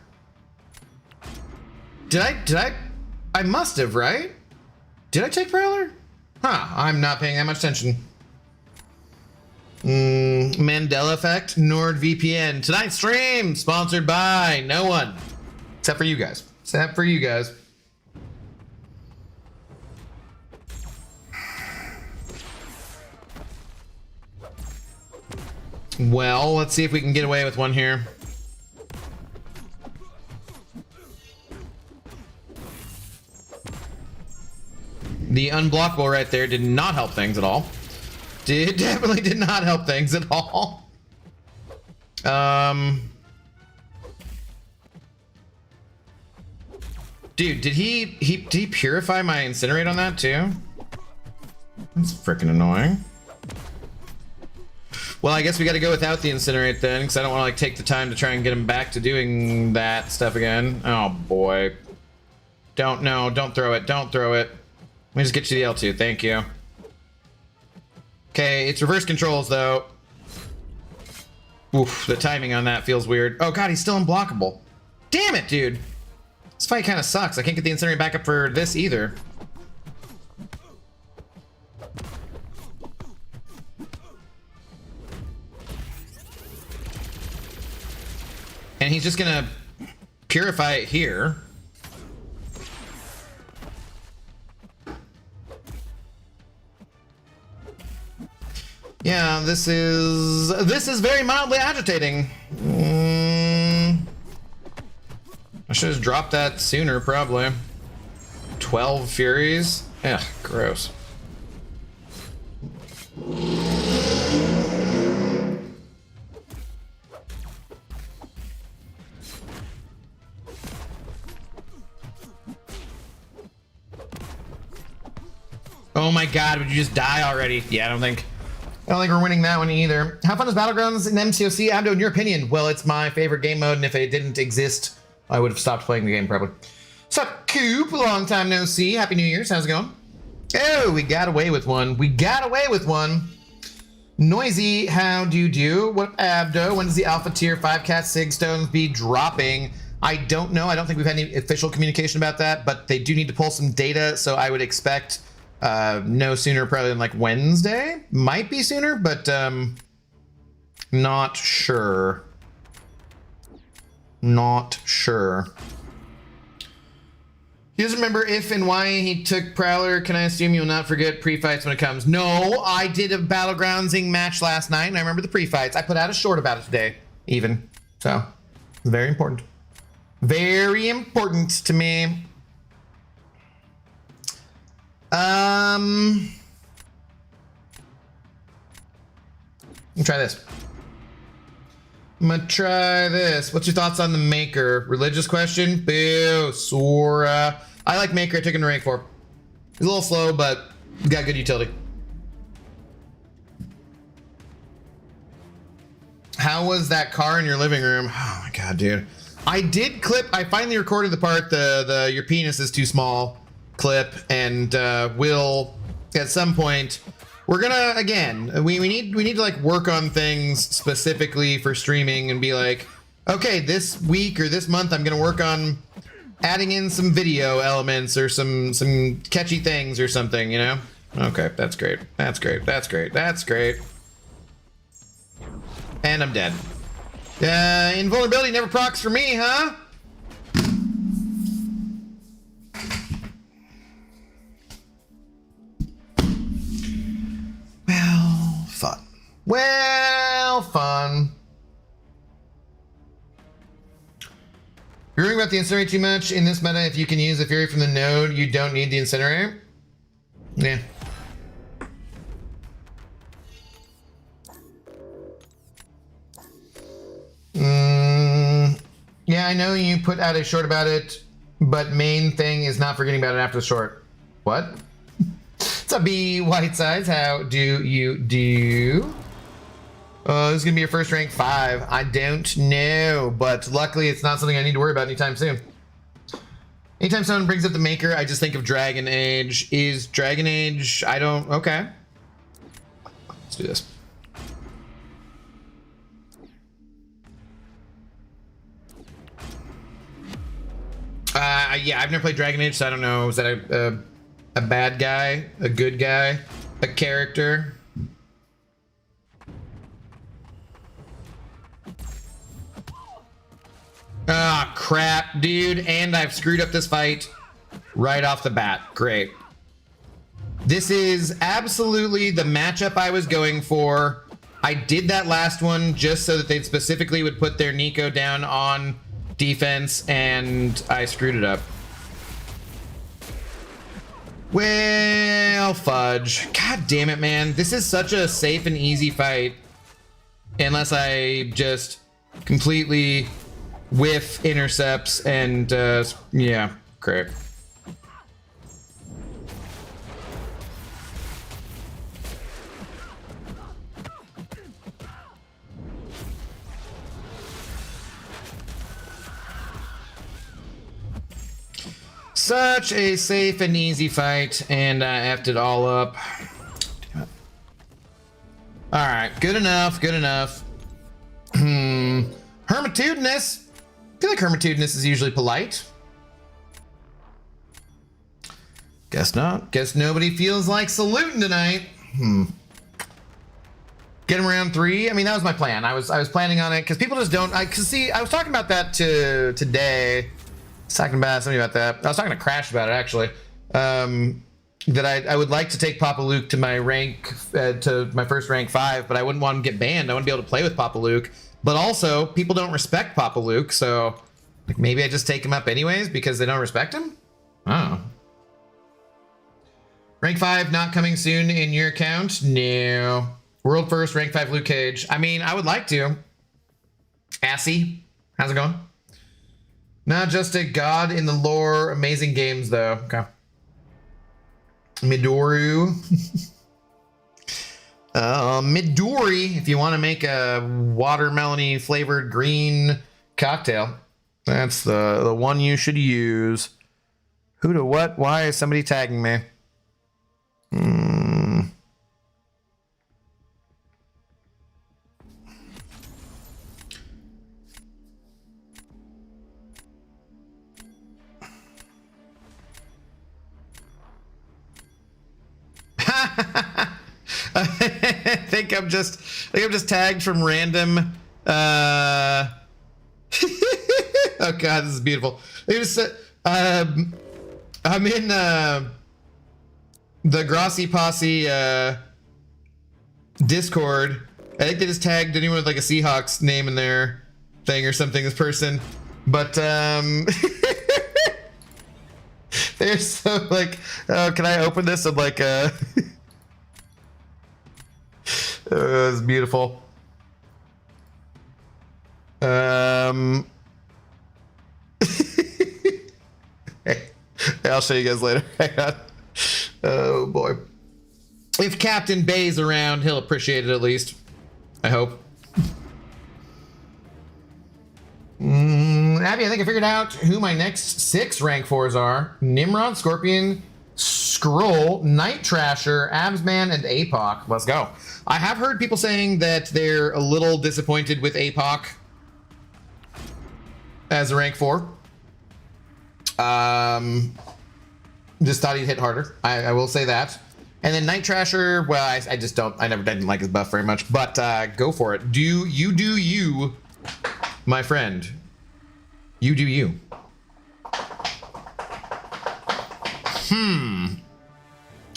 Did I? I must have, right? Did I take Prowler? Huh, I'm not paying that much attention. Mandela Effect, NordVPN. Tonight's stream sponsored by no one. Except for you guys. Except for you guys. Well, let's see if we can get away with one here. The unblockable right there did not help things at all. Definitely did not help things at all. Dude, did he purify my incinerate on that too? That's freaking annoying. Well, I guess we got to go without the incinerate then, because I don't want to like take the time to try and get him back to doing that stuff again. Oh boy. Don't throw it. Don't throw it. Let me just get you the L2. Thank you. Okay, it's reverse controls though. Oof, the timing on that feels weird. Oh god, he's still unblockable. Damn it, dude. This fight kind of sucks. I can't get the incinerator back up for this either. And he's just gonna purify it here. Yeah, this is very mildly agitating. I should have dropped that sooner, probably. 12 Furies? Ugh, gross. Oh my god, would you just die already? Yeah, I don't think we're winning that one either. How fun is Battlegrounds in MCOC? Abdo, in your opinion? Well, it's my favorite game mode, and if it didn't exist, I would have stopped playing the game probably. What's up, Coop? Long time no see. Happy New Year's. How's it going? Oh, we got away with one. We got away with one. Noisy, how do you do? What up, Abdo? When does the Alpha Tier 5 Cat Sig Stones be dropping? I don't know. I don't think we've had any official communication about that, but they do need to pull some data, so I would expect no sooner probably than like Wednesday. Might be sooner, but not sure. Not sure. He doesn't remember if and why he took Prowler. Can I assume you'll not forget pre-fights when it comes? No, I did a Battlegroundsing match last night, and I remember the pre-fights. I put out a short about it today, even. So, it's very important. Very important to me. Let me try this. I'm gonna try this. What's your thoughts on the Maker? Religious question? Boo, Sora. I like Maker. I took him to rank 4. He's a little slow, but he's got good utility. How was that car in your living room? Oh my god, dude. I did clip. I finally recorded the part, the your penis is too small clip, and we'll at some point we're gonna again we need to like work on things specifically for streaming and be like, okay, this week or this month I'm gonna work on adding in some video elements or some catchy things or something, you know. Okay, that's great, that's great, that's great, that's great. And I'm dead. Invulnerability never procs for me, huh? Well, fun. Well, fun. You're worrying about the incinerate too much in this meta. If you can use the Fury from the node, you don't need the incinerate. Yeah. Yeah, I know you put out a short about it, but main thing is not forgetting about it after the short. What? What's up, B Whitesides? How do you do? Oh, this is gonna be your first rank 5. I don't know, but luckily it's not something I need to worry about anytime soon. Anytime someone brings up the maker, I just think of Dragon Age. Is Dragon Age? I don't. Okay. Let's do this. Yeah, I've never played Dragon Age, so I don't know. Is that a bad guy, a good guy, a character? Ah, crap, dude. And I've screwed up this fight right off the bat. Great. This is absolutely the matchup I was going for. I did that last one just so that they specifically would put their Nico down on defense, and I screwed it up. Well, fudge. God damn it, man. This is such a safe and easy fight. Unless I just completely whiff intercepts and, yeah, great. Such a safe and easy fight, and I effed it all up. Alright, good enough, good enough. Hermitudinous. I feel like Hermitudinous is usually polite. Guess not. Guess nobody feels like saluting tonight. Get him around 3. I mean, that was my plan. I was planning on it because people just don't. Cause see, I was talking about that today. I was talking about somebody about that. I was talking to Crash about it actually. That I would like to take Papa Luke to my rank, to my first rank 5, but I wouldn't want him to get banned. I wouldn't be able to play with Papa Luke. But also, people don't respect Papa Luke, so like maybe I just take him up anyways because they don't respect him? Oh. Rank 5 not coming soon in your account? No. World first, rank 5 Luke Cage. I mean, I would like to. Assy, how's it going? Not just a god in the lore, amazing games though. Okay. Midori. Midori, if you want to make a watermelon-y flavored green cocktail, that's the one you should use. Who to what? Why is somebody tagging me? I think I'm just tagged from random. Oh god, this is beautiful. I'm in the Grossi Posse Discord. I think they just tagged anyone with like a Seahawks name in their thing or something. This person, but they're so like, oh, can I open this? I'm like, it's beautiful. Hey, I'll show you guys later. Hang on. Oh boy. If Captain Bay's around, he'll appreciate it at least. I hope. Abby, I think I figured out who my next 6 rank 4s are. Nimrod, Scorpion, Skrull, Night Trasher, Absman, and APOC. Let's go. I have heard people saying that they're a little disappointed with APOC as a rank 4. Just thought he'd hit harder. I will say that. And then Night Trasher, well, I didn't like his buff very much, but go for it. Do you, my friend. You do you. I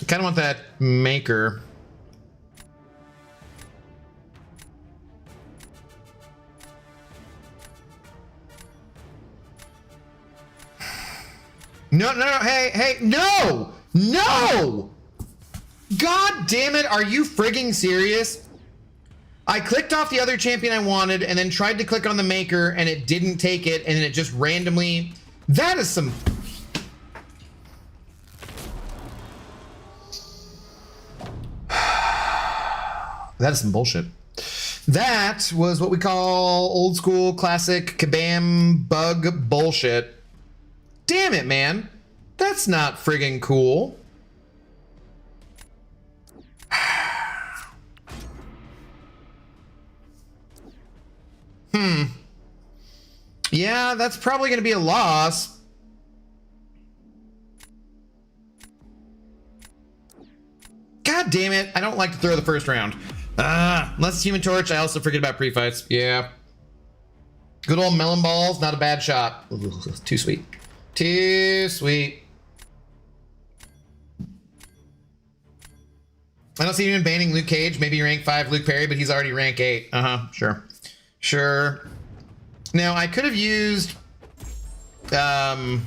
kind of want that maker. No, hey, no! No! God damn it, are you frigging serious? I clicked off the other champion I wanted and then tried to click on the maker and it didn't take it and then it just randomly... That is some... That is some bullshit. That was what we call old school classic kabam bug bullshit. Damn it, man. That's not friggin' cool. Yeah, that's probably going to be a loss. God damn it. I don't like to throw the first round. Unless it's Human Torch, I also forget about pre-fights. Yeah. Good old melon balls, not a bad shot. Ugh, too sweet. Too sweet. I don't see anyone banning Luke Cage. Maybe rank 5 Luke Perry, but he's already rank 8. Sure. Sure. Now, I could have used... I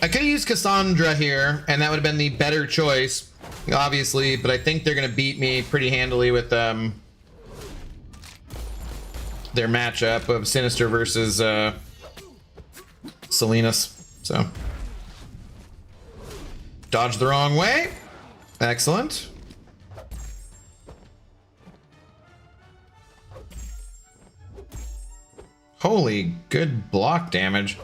could have used Cassandra here, and that would have been the better choice, obviously, but I think they're going to beat me pretty handily with their matchup of Sinister versus Salinas. So, dodge the wrong way. Excellent. Holy good block damage.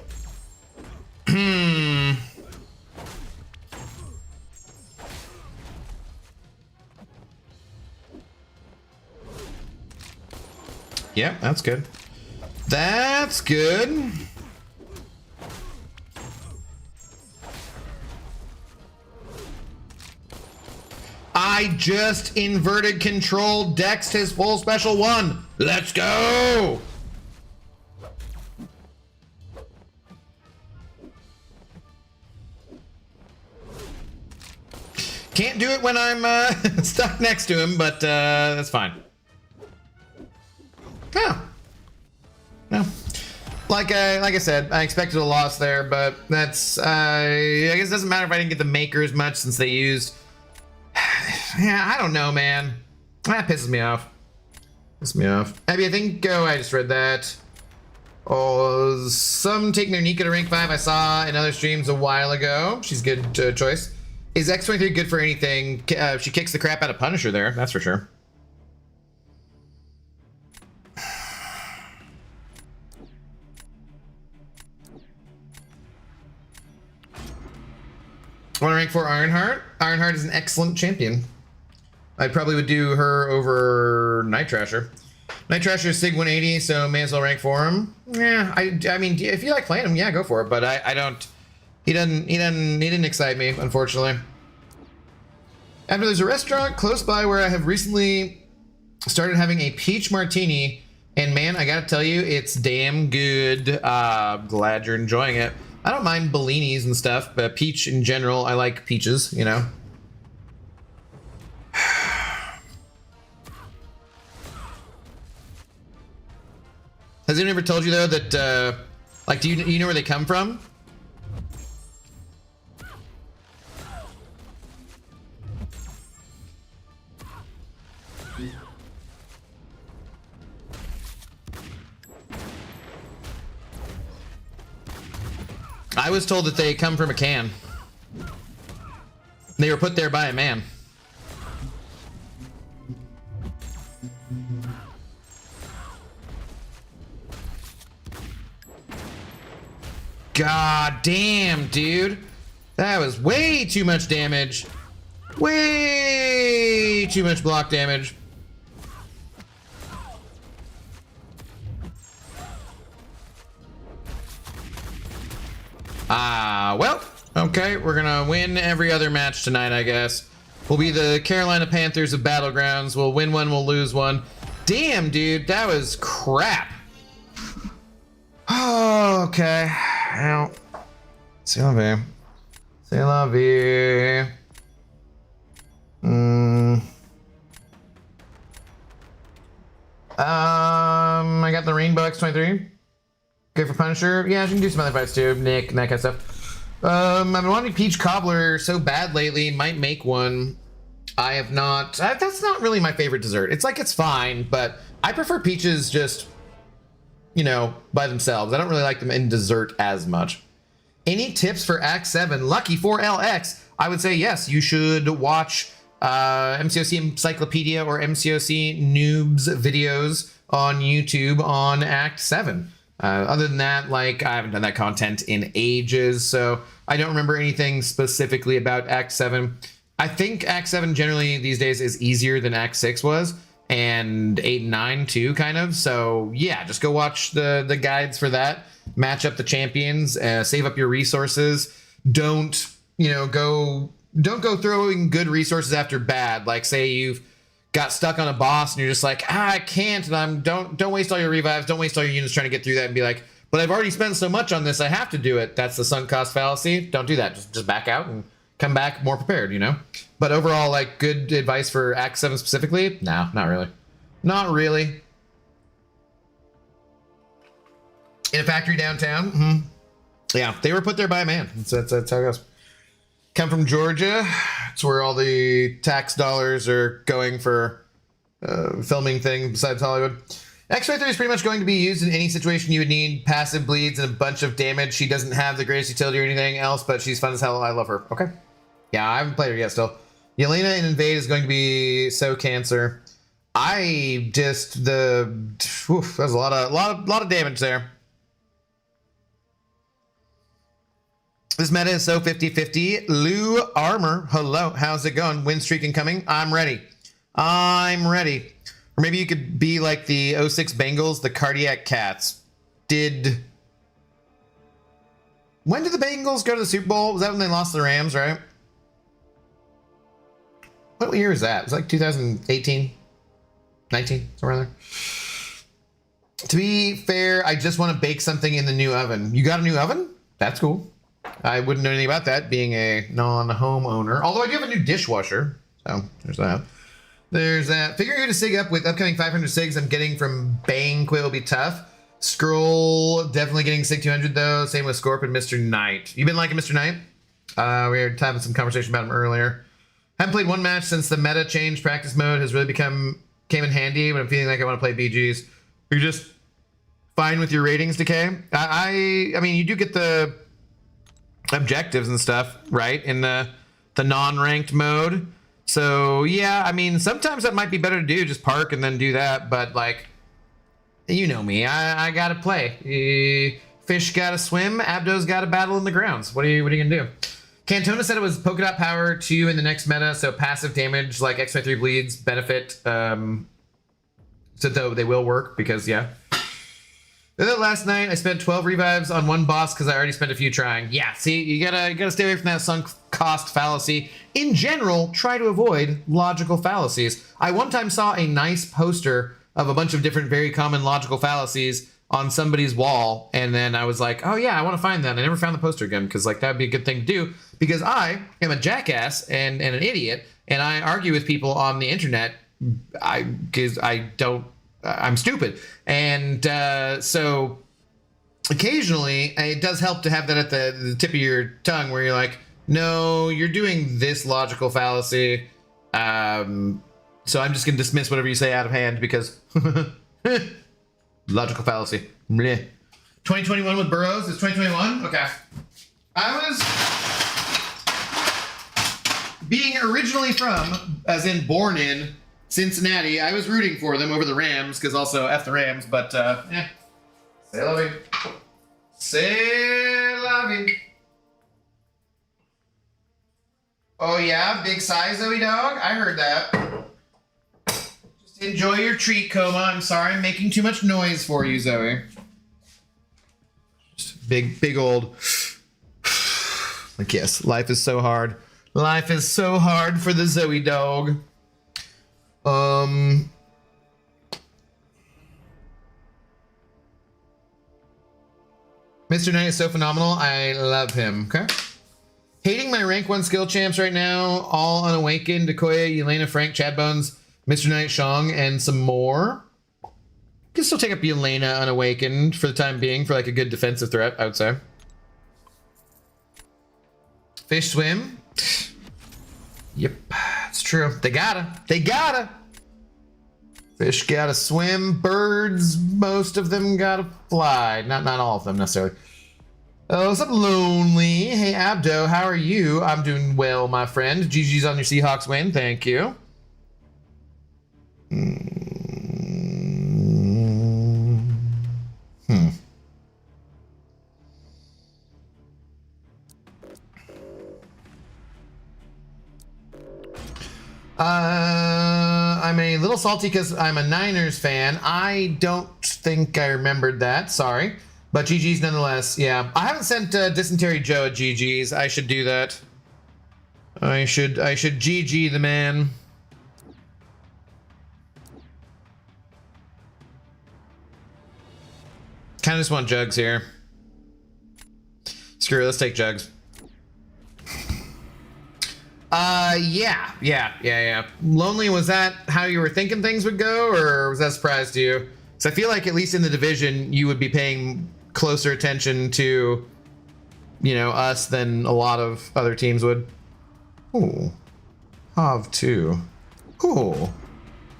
Yep, that's good. That's good. I just inverted control Dexed his full special 1. Let's go. Can't do it when I'm stuck next to him, but that's fine. Oh. No. Like I said, I expected a loss there, but that's I guess it doesn't matter if I didn't get the maker as much since they used. Yeah, I don't know, man. That pisses me off. Pisses me off. Abby, I think I just read that. Oh, some taking their Nika to rank 5. I saw in other streams a while ago. She's a good choice. Is X23 good for anything? She kicks the crap out of Punisher there, that's for sure. Want to rank 4 Ironheart? Ironheart is an excellent champion. I probably would do her over Night Trasher. Night Trasher is Sig 180, so may as well rank 4 him. Yeah, I mean, if you like playing him, yeah, go for it. But I don't. He didn't excite me, unfortunately. After there's a restaurant close by where I have recently started having a peach martini, and man, I gotta tell you, it's damn good. Glad you're enjoying it. I don't mind Bellinis and stuff, but peach in general, I like peaches, you know. Has anyone ever told you though that, like, do you know where they come from? I was told that they come from a can. They were put there by a man. God damn, dude. That was way too much damage. Way too much block damage. Well, okay, we're gonna win every other match tonight, I guess. We'll be the Carolina Panthers of Battlegrounds. We'll win one, we'll lose one. Damn, dude, that was crap. Oh, okay. Well, c'est la vie. C'est la vie. I got the Rainbow X23. Good for Punisher. Yeah, you can do some other fights too, Nick, and that kind of stuff. I've been wanting peach cobbler so bad lately. Might make one. I have not. That's not really my favorite dessert. It's like, it's fine, but I prefer peaches just, you know, by themselves. I don't really like them in dessert as much. Any tips for Act 7? Lucky 4LX. I would say yes, you should watch MCOC Encyclopedia or MCOC Noobs videos on YouTube on Act 7. Other than that, like, I haven't done that content in ages, so I don't remember anything specifically about Act 7. I think Act 7 generally these days is easier than Act 6 was, and 8 and 9 too, kind of. So yeah, just go watch the guides for that. Match up the champions, save up your resources. Don't go throwing good resources after bad. Like, say you've got stuck on a boss and you're just like, I can't, and don't waste all your revives, don't waste all your units trying to get through that and be like, but I've already spent so much on this, I have to do it. That's the sunk cost fallacy. Don't do that. Just back out and come back more prepared, you know? But overall, like, good advice for Act 7 specifically? No, not really. Not really. In a factory downtown? Mm-hmm. Yeah, they were put there by a man. That's how it goes. Come from Georgia. It's where all the tax dollars are going for filming things besides Hollywood. X-Ray 3 is pretty much going to be used in any situation you would need. Passive bleeds and a bunch of damage. She doesn't have the greatest utility or anything else, but she's fun as hell. I love her. Okay. Yeah, I haven't played her yet still. Yelena in Invade is going to be so cancer. There's a lot of damage there. This meta is so 50-50. Lou Armor, hello, how's it going? Win streak incoming. I'm ready. I'm ready. Or maybe you could be like the 06 Bengals, the Cardiac Cats. When did the Bengals go to the Super Bowl? Was that when they lost the Rams, right? What year is that? It was like 2018? 19? Somewhere there. To be fair, I just want to bake something in the new oven. You got a new oven? That's cool. I wouldn't know anything about that, being a non-homeowner. Although I do have a new dishwasher. So, there's that. There's that. Figuring out to sig up with upcoming 500 sigs I'm getting from Banquet will be tough. Scroll, definitely getting sig 200 though. Same with Scorp and Mr. Knight. You been liking Mr. Knight? We were having some conversation about him earlier. Haven't played one match since the meta change. Practice mode has really came in handy when I'm feeling like I want to play BGs. You're just fine with your ratings decay. I mean, you do get the objectives and stuff, right? In the non-ranked mode. So yeah, I mean, sometimes that might be better to do, just park and then do that. But like, you know me, I gotta play. Fish gotta swim, Abdo's gotta battle in the grounds. What are you gonna do? Cantona said it was polka dot power 2 in the next meta, so passive damage like X-23 bleeds benefit. So though they will work because yeah. Last night I spent 12 revives on one boss because I already spent a few trying. Yeah, see, you gotta stay away from that sunk cost fallacy. In general, try to avoid logical fallacies. I one time saw a nice poster of a bunch of different very common logical fallacies on somebody's wall, and then I was like, oh yeah, I want to find that. I never found the poster again because like that would be a good thing to do because I am a jackass and an idiot, and I argue with people on the internet because I'm stupid. And so occasionally it does help to have that at the tip of your tongue where you're like, no, you're doing this logical fallacy. So I'm just going to dismiss whatever you say out of hand because logical fallacy. 2021 with Burrows. It's 2021? Okay. I was being originally from, as in born in, Cincinnati. I was rooting for them over the Rams because also F the Rams, but yeah. C'est la vie. C'est la vie. Oh yeah, big size Zoe dog? I heard that. Just enjoy your treat, Coma. I'm sorry I'm making too much noise for you, Zoe. Just big old. Like yes, life is so hard. Life is so hard for the Zoe dog. Mr. Knight is so phenomenal. I love him. Okay. Hating my rank 1 skill champs right now. All unawakened. Decoya, Yelena, Frank, Chad Bones, Mr. Knight, Shang, and some more. You can still take up Yelena unawakened for the time being for like a good defensive threat, I would say. Fish swim. Yep, it's true. They gotta. Fish gotta swim. Birds, most of them gotta fly. Not all of them necessarily. Oh, what's up, Lonely? Hey, Abdo, how are you? I'm doing well, my friend. GG's on your Seahawks win. Thank you. I'm a little salty because I'm a Niners fan. I don't think I remembered that. Sorry. But GG's nonetheless. Yeah. I haven't sent Dysentery Joe a GG's. I should do that. I should GG the man. Kind of just want Jugs here. Screw it, let's take Jugs. Yeah. Lonely, was that how you were thinking things would go, or was that a surprise to you? Because I feel like at least in the division, you would be paying closer attention to, you know, us than a lot of other teams would. Ooh. Hav 2. Ooh.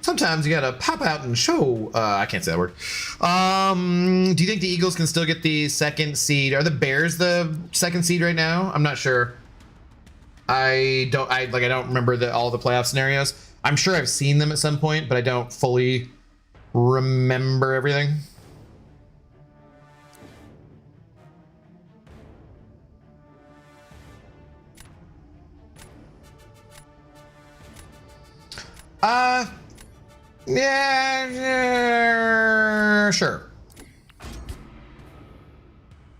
Sometimes you gotta pop out and show. I can't say that word. Do you think the Eagles can still get the 2nd seed? Are the Bears the 2nd seed right now? I'm not sure. I don't remember all the playoff scenarios. I'm sure I've seen them at some point, but I don't fully remember everything. Yeah, sure.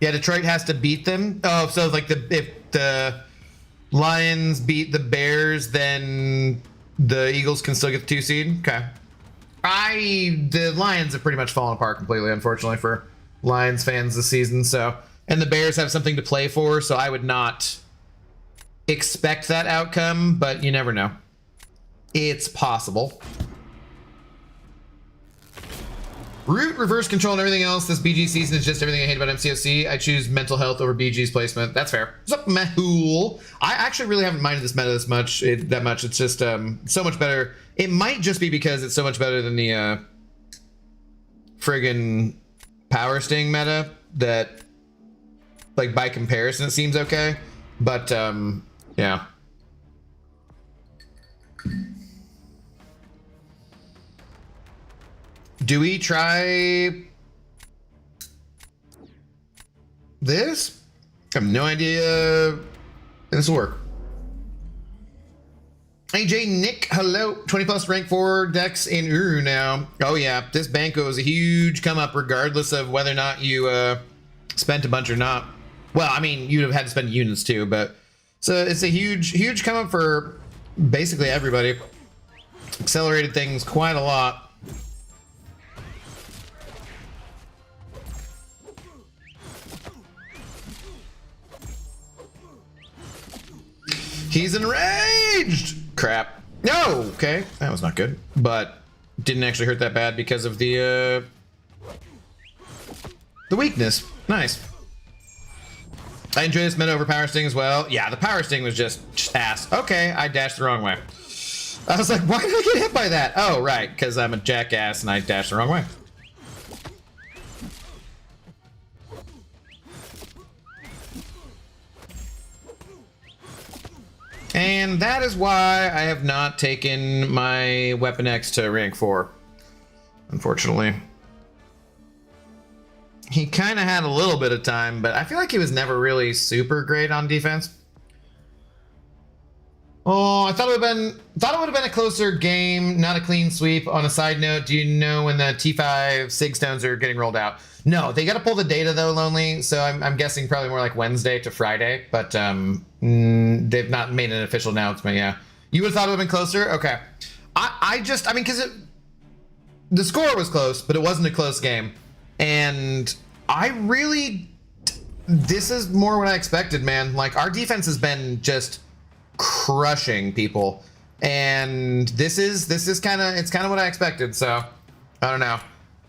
Yeah, Detroit has to beat them. Oh, so like if the Lions beat the Bears, then the Eagles can still get the 2 seed. Okay. The Lions have pretty much fallen apart completely, unfortunately, for Lions fans this season. So, and the Bears have something to play for, so I would not expect that outcome, but you never know. It's possible. Root, reverse control, and everything else. This BG season is just everything I hate about MCOC. I choose mental health over BG's placement. That's fair. What's up, Mahul? I actually really haven't minded this meta that much. It's just so much better. It might just be because it's so much better than the friggin' Power Sting meta that, like, by comparison, it seems okay. But, yeah. Do we try this? I have no idea if this will work. AJ Nick, hello. 20 plus rank 4 decks in Uru now. Oh yeah, this Banco is a huge come up regardless of whether or not you spent a bunch or not. Well, I mean, you'd have had to spend units too, but so it's a huge come up for basically everybody. Accelerated things quite a lot. He's enraged! Crap. No! Okay, that was not good. But didn't actually hurt that bad because of the weakness. Nice. I enjoy this meta over Power Sting as well. Yeah, the Power Sting was just ass. Okay, I dashed the wrong way. I was like, why did I get hit by that? Oh, right, because I'm a jackass and I dashed the wrong way. And that is why I have not taken my Weapon X to rank 4, unfortunately. He kind of had a little bit of time, but I feel like he was never really super great on defense. Oh, I thought it would have been a closer game, not a clean sweep. On a side note, do you know when the T5 Sig Stones are getting rolled out? No, they got to pull the data though, Lonely. So I'm guessing probably more like Wednesday to Friday, but they've not made an official announcement. Yeah, you would have thought it would have been closer. Okay, I mean, because the score was close, but it wasn't a close game, and this is more what I expected, man. Like, our defense has been just crushing people, and this is kind of what I expected. So I don't know.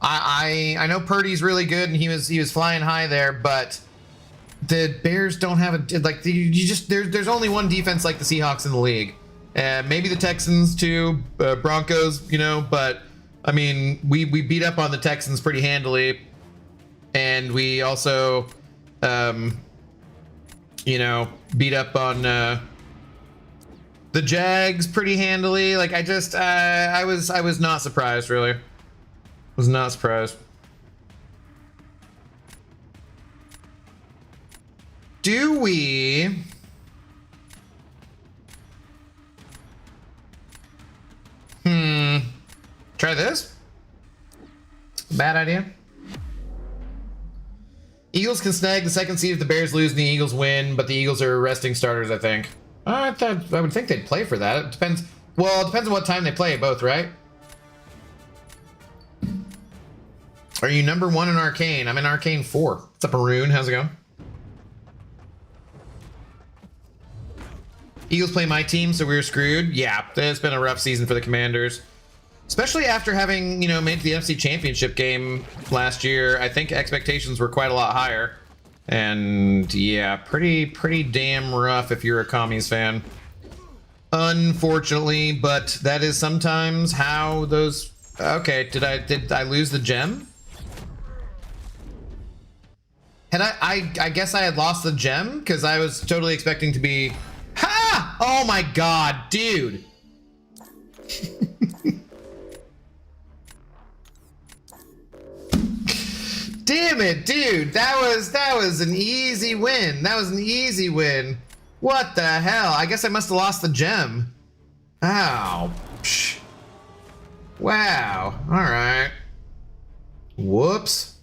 I know Purdy's really good and he was flying high there, but the Bears don't have a like you just there's only one defense like the Seahawks in the league. Maybe the Texans too, Broncos, you know, but I mean we beat up on the Texans pretty handily, and we also you know, beat up on the Jags pretty handily. Like I just I was not surprised, really. Was not surprised. Do we try this? Bad idea. Eagles can snag the second seed if the Bears lose and the Eagles win, but the Eagles are resting starters, I think. I would think they'd play for that. It depends. Well, it depends on what time they play both, right? Are you number 1 in Arcane? I'm in Arcane 4. What's up, Arun? How's it going? Eagles play my team, so we were screwed. Yeah, it's been a rough season for the Commanders. Especially after having, you know, made the NFC Championship game last year. I think expectations were quite a lot higher. And yeah, pretty damn rough if you're a Commies fan. Unfortunately, but that is sometimes how those... Okay, did I lose the gem? Had I guess I had lost the gem because I was totally expecting to be... Ha! Oh my god, dude. Damn it, dude. That was an easy win. That was an easy win. What the hell? I guess I must have lost the gem. Ow. Psh. Wow. All right. Whoops.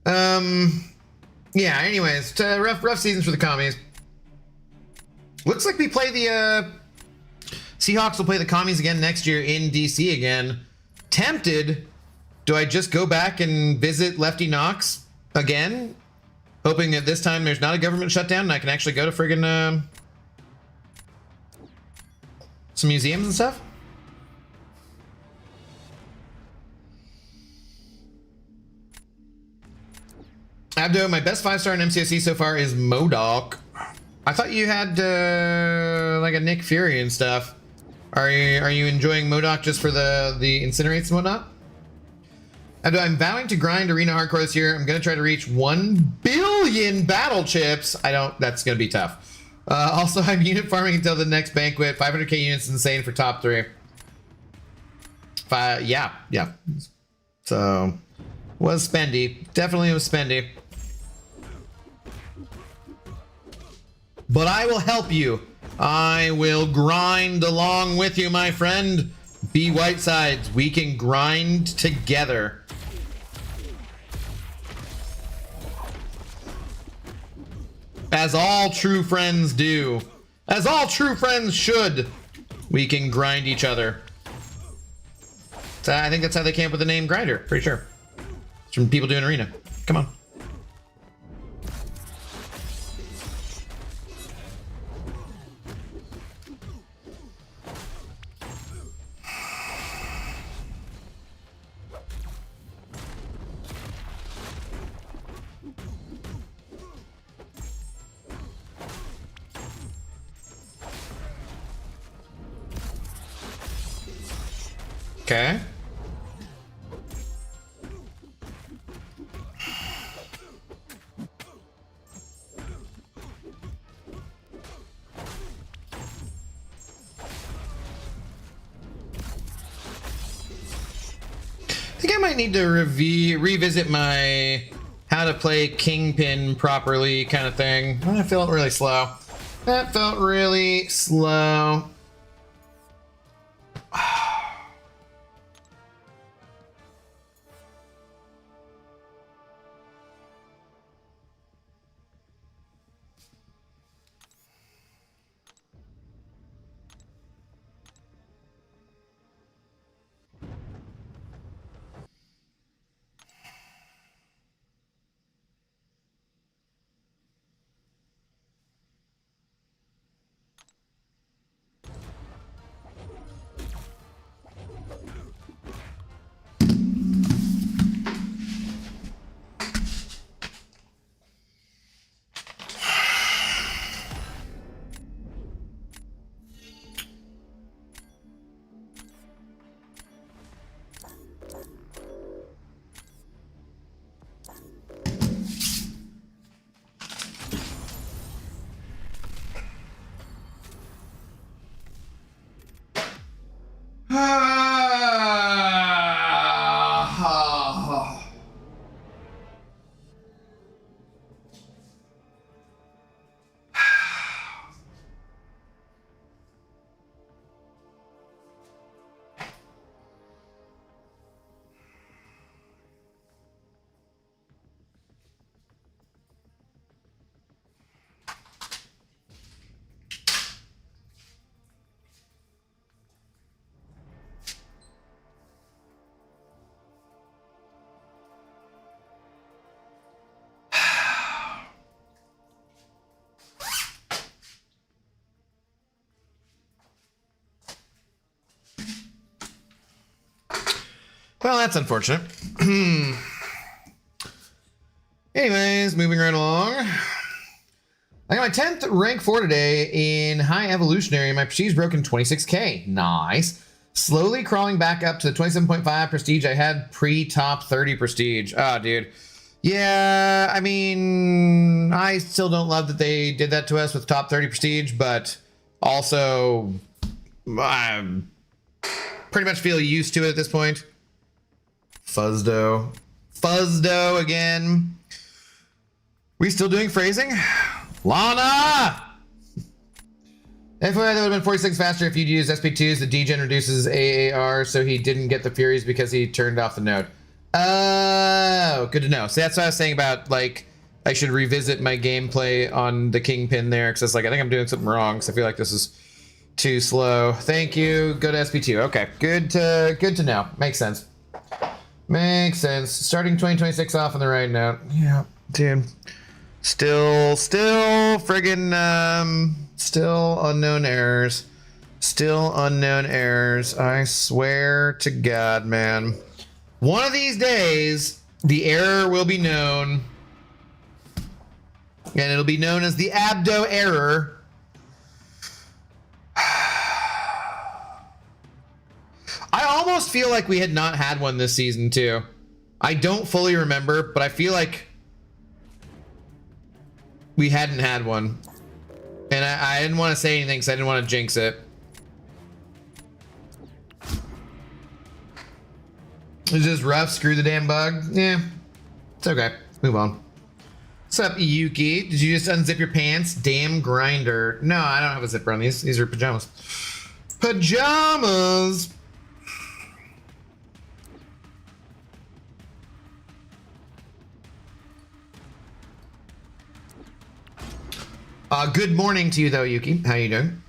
Yeah, anyways, rough seasons for the Commies. Looks like we play the Seahawks will play the Commies again next year in DC again. Tempted. Do I just go back and visit Lefty Knox again? Hoping that this time there's not a government shutdown and I can actually go to friggin' some museums and stuff? Abdo, my best 5-star in MCOC so far is MODOK. I thought you had like a Nick Fury and stuff. Are you enjoying MODOK just for the incinerates and whatnot? Abdo, I'm vowing to grind Arena Hardcore this year. I'm gonna try to reach 1 billion battle chips. That's gonna be tough. Also, I'm unit farming until the next banquet. 500k units is insane for top 3. Yeah. So, was spendy. Definitely was spendy. But I will help you. I will grind along with you, my friend. Be Whitesides. We can grind together. As all true friends do. As all true friends should. We can grind each other. So I think that's how they came up with the name Grinder. Pretty sure. It's from people doing Arena. Come on. Okay. I think I might need to revisit my how to play Kingpin properly kind of thing. I felt really slow. That felt really slow. Well, that's unfortunate. Anyways, moving right along. I got my 10th rank 4 today in High Evolutionary. My prestige broken 26k. Nice. Slowly crawling back up to the 27.5 prestige I had pre-top 30 prestige. Oh, dude. Yeah, I mean, I still don't love that they did that to us with top 30 prestige, but also I pretty much feel used to it at this point. Fuzzdo. Fuzzdo again. We still doing phrasing? Lana! FYI, that would have been 46 faster if you'd used SP2s. The degen reduces AAR, so he didn't get the Furies because he turned off the node. Oh, good to know. So that's what I was saying about, like, I should revisit my gameplay on the Kingpin there, because it's like, I think I'm doing something wrong, because I feel like this is too slow. Thank you. Go to SP2. Okay, good to know. Makes sense. Makes sense. Starting 2026 off on the right note. Yeah, dude. Still friggin', still unknown errors. Still unknown errors. I swear to God, man. One of these days, the error will be known. And it'll be known as the Abdo error. I almost feel like we had not had one this season, too. I don't fully remember, but I feel like we hadn't had one. And I didn't want to say anything because I didn't want to jinx it. It's just rough. Screw the damn bug. Yeah, it's okay. Move on. What's up, Yuki? Did you just unzip your pants? Damn grinder. No, I don't have a zipper on these. These are pajamas. Pajamas. Good morning to you, though, Yuki. How you doing?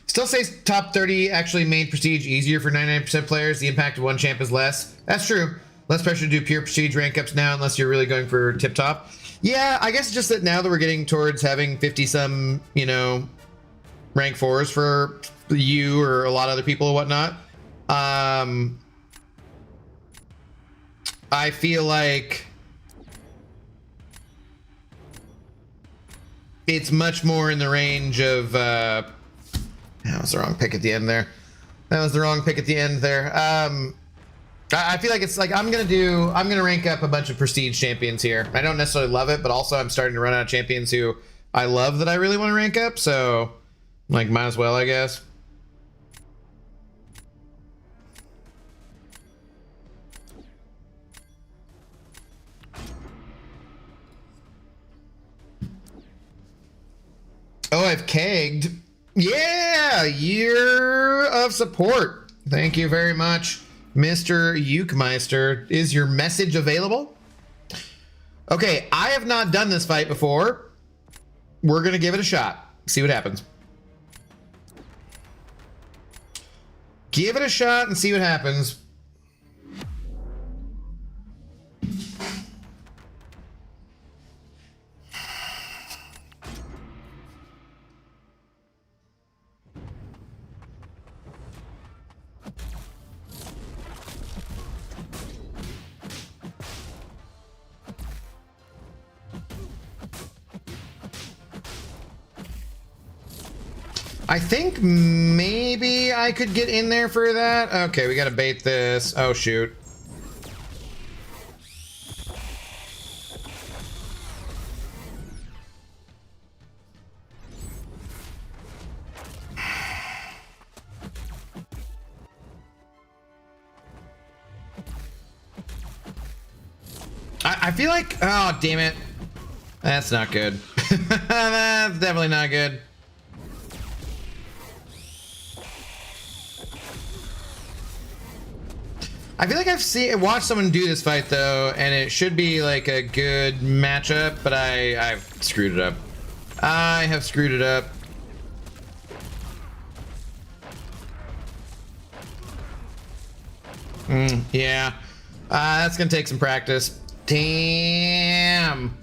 Still says top 30 actually made prestige easier for 99% players. The impact of one champ is less. That's true. Less pressure to do pure prestige rank ups now, unless you're really going for tip top. Yeah, I guess it's just that now that we're getting towards having 50 some, you know, rank 4s for you or a lot of other people or whatnot. I feel like it's much more in the range of, that was the wrong pick at the end there. That was the wrong pick at the end there. I feel like it's like, I'm gonna rank up a bunch of prestige champions here. I don't necessarily love it, but also I'm starting to run out of champions who I love that I really want to rank up. So like, might as well, I guess. Oh, I've kegged. Yeah, year of support. Thank you very much, Mr. Ukemeister. Is your message available? Okay, I have not done this fight before. We're going to give it a shot. See what happens. Give it a shot and see what happens. I think maybe I could get in there for that. Okay, we gotta bait this. Oh, shoot. I feel like, oh, damn it. That's not good. That's definitely not good. I feel like I've watched someone do this fight though, and it should be like a good matchup, but I've screwed it up. I have screwed it up. Yeah, that's gonna take some practice. Damn.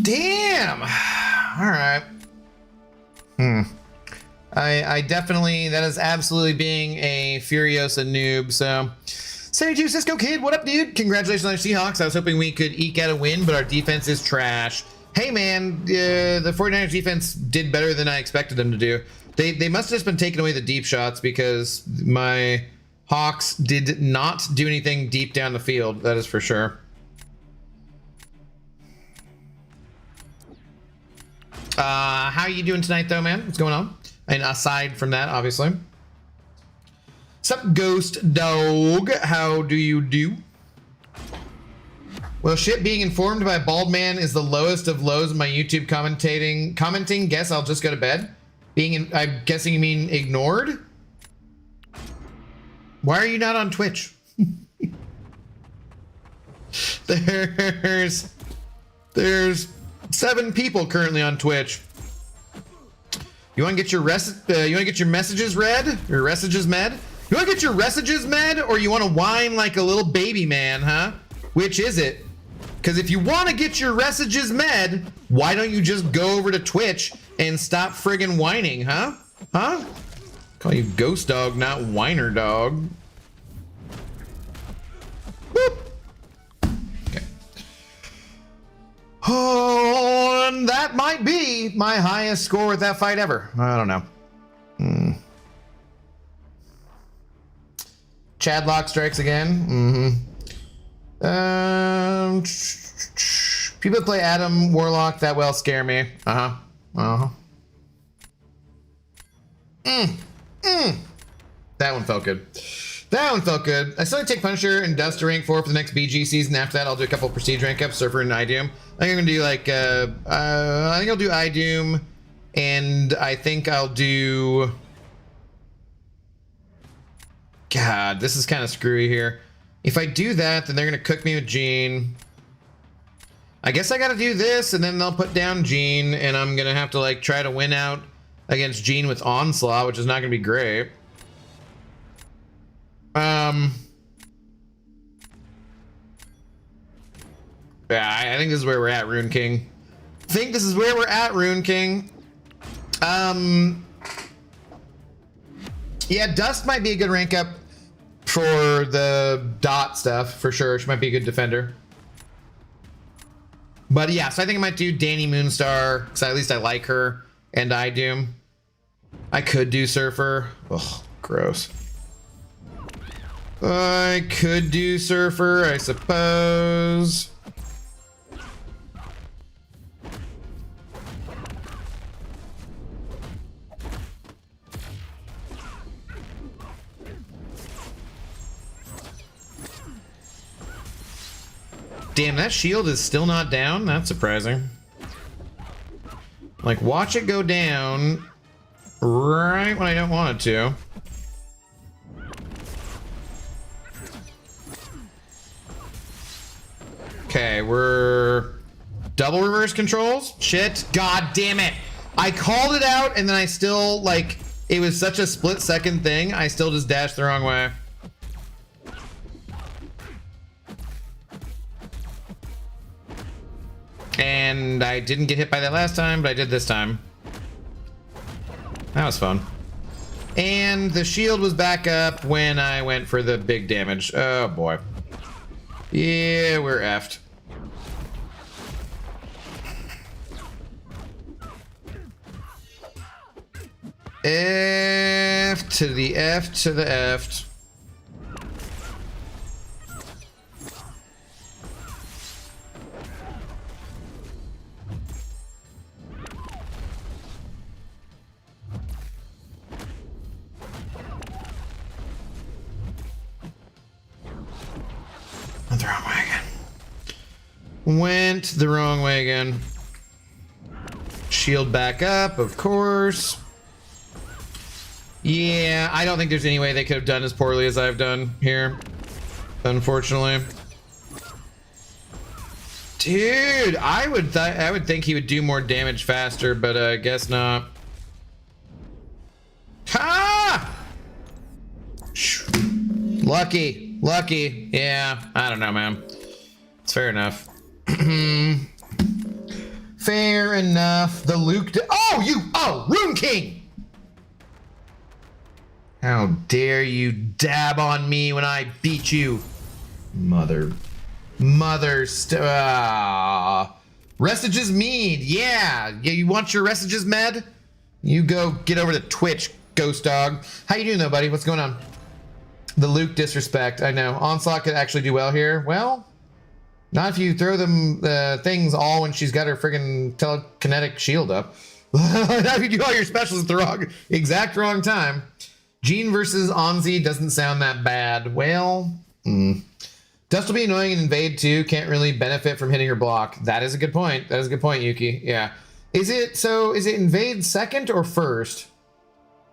Damn. All right. I definitely, that is absolutely being a Furiosa noob, so 72 Cisco Kid, what up, dude? Congratulations on your Seahawks. I was hoping we could eke out a win, but our defense is trash. Hey, man, the 49ers defense did better than I expected them to do. They must have just been taking away the deep shots because my Hawks did not do anything deep down the field. That is for sure. How are you doing tonight, though, man? What's going on? And aside from that, obviously. Sup, Ghost Dog? How do you do? Well, shit, being informed by a bald man is the lowest of lows in my YouTube commenting. Guess I'll just go to bed. I'm guessing you mean ignored? Why are you not on Twitch? There's 7 people currently on Twitch. You want to get your messages read? Your messages med? You want to get your messages med, or you want to whine like a little baby man, huh? Which is it? Because if you want to get your messages med, why don't you just go over to Twitch and stop friggin' whining, huh? Huh? Call you Ghost Dog, not Whiner Dog. Boop. Okay. Oh, and that might be my highest score with that fight ever. I don't know. Chadlock strikes again. People that play Adam Warlock that well scare me. That one felt good. That one felt good. I still take Punisher and Dust to rank 4 for the next BG season. After that, I'll do a couple Prestige rank ups, Surfer and iDoom. I think I'm gonna do like I think I'll do iDoom, and I think I'll do. God, this is kind of screwy here. If I do that, then they're gonna cook me with Gene. I guess I gotta do this, and then they'll put down Gene, and I'm gonna have to like try to win out against Gene with Onslaught, which is not gonna be great. Yeah, I think this is where we're at, Rune King. Yeah, Dust might be a good rank up for the dot stuff, for sure. She might be a good defender. But yeah, so I think I might do Danny Moonstar, because at least I like her, and iDoom. I could do Surfer. Ugh, gross. I could do Surfer, I suppose. Damn, that shield is still not down? That's surprising. Like, watch it go down right when I don't want it to. Okay, we're double reverse controls. Shit, god damn it. I called it out and then I still, like, it was such a split second thing, I still just dashed the wrong way. And I didn't get hit by that last time, but I did this time. That was fun. And the shield was back up when I went for the big damage. Oh boy. Yeah, we're effed. F to the F to the F. Went the wrong way again. Went the wrong way again. Shield back up, of course. Yeah, I don't think there's any way they could have done as poorly as I've done here, unfortunately. Dude, I would think he would do more damage faster, but I guess not. Ha! Lucky, lucky. Yeah, I don't know, man. It's fair enough. Fair enough. The Luke. Oh, Rune King. How dare you dab on me when I beat you? Mother. Restages mead. Yeah, you want your Restages med? You go get over to Twitch, Ghost Dog. How you doing though, buddy? What's going on? The Luke disrespect. I know. Onslaught could actually do well here. Well, not if you throw them things all when she's got her friggin' telekinetic shield up. If you do all your specials at the exact wrong time. Jean versus Onzi doesn't sound that bad. Well, Dust will be annoying and invade too. Can't really benefit from hitting her block. That is a good point. That is a good point, Yuki. Yeah. Is it invade second or first?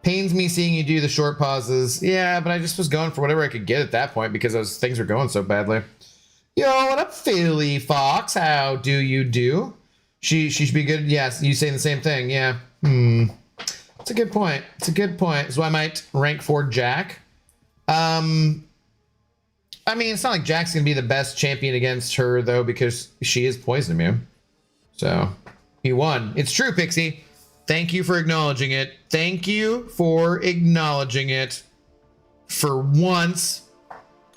Pains me seeing you do the short pauses. Yeah, but I just was going for whatever I could get at that point because those things were going so badly. Yo, what up, Philly Fox? How do you do? She should be good. Yes, you saying the same thing. Yeah. It's a good point. It's a good point. So I might rank for Jack. I mean, it's not like Jack's gonna be the best champion against her though, because she is poison immune. So he won. It's true, Pixie. Thank you for acknowledging it. Thank you for acknowledging it. For once.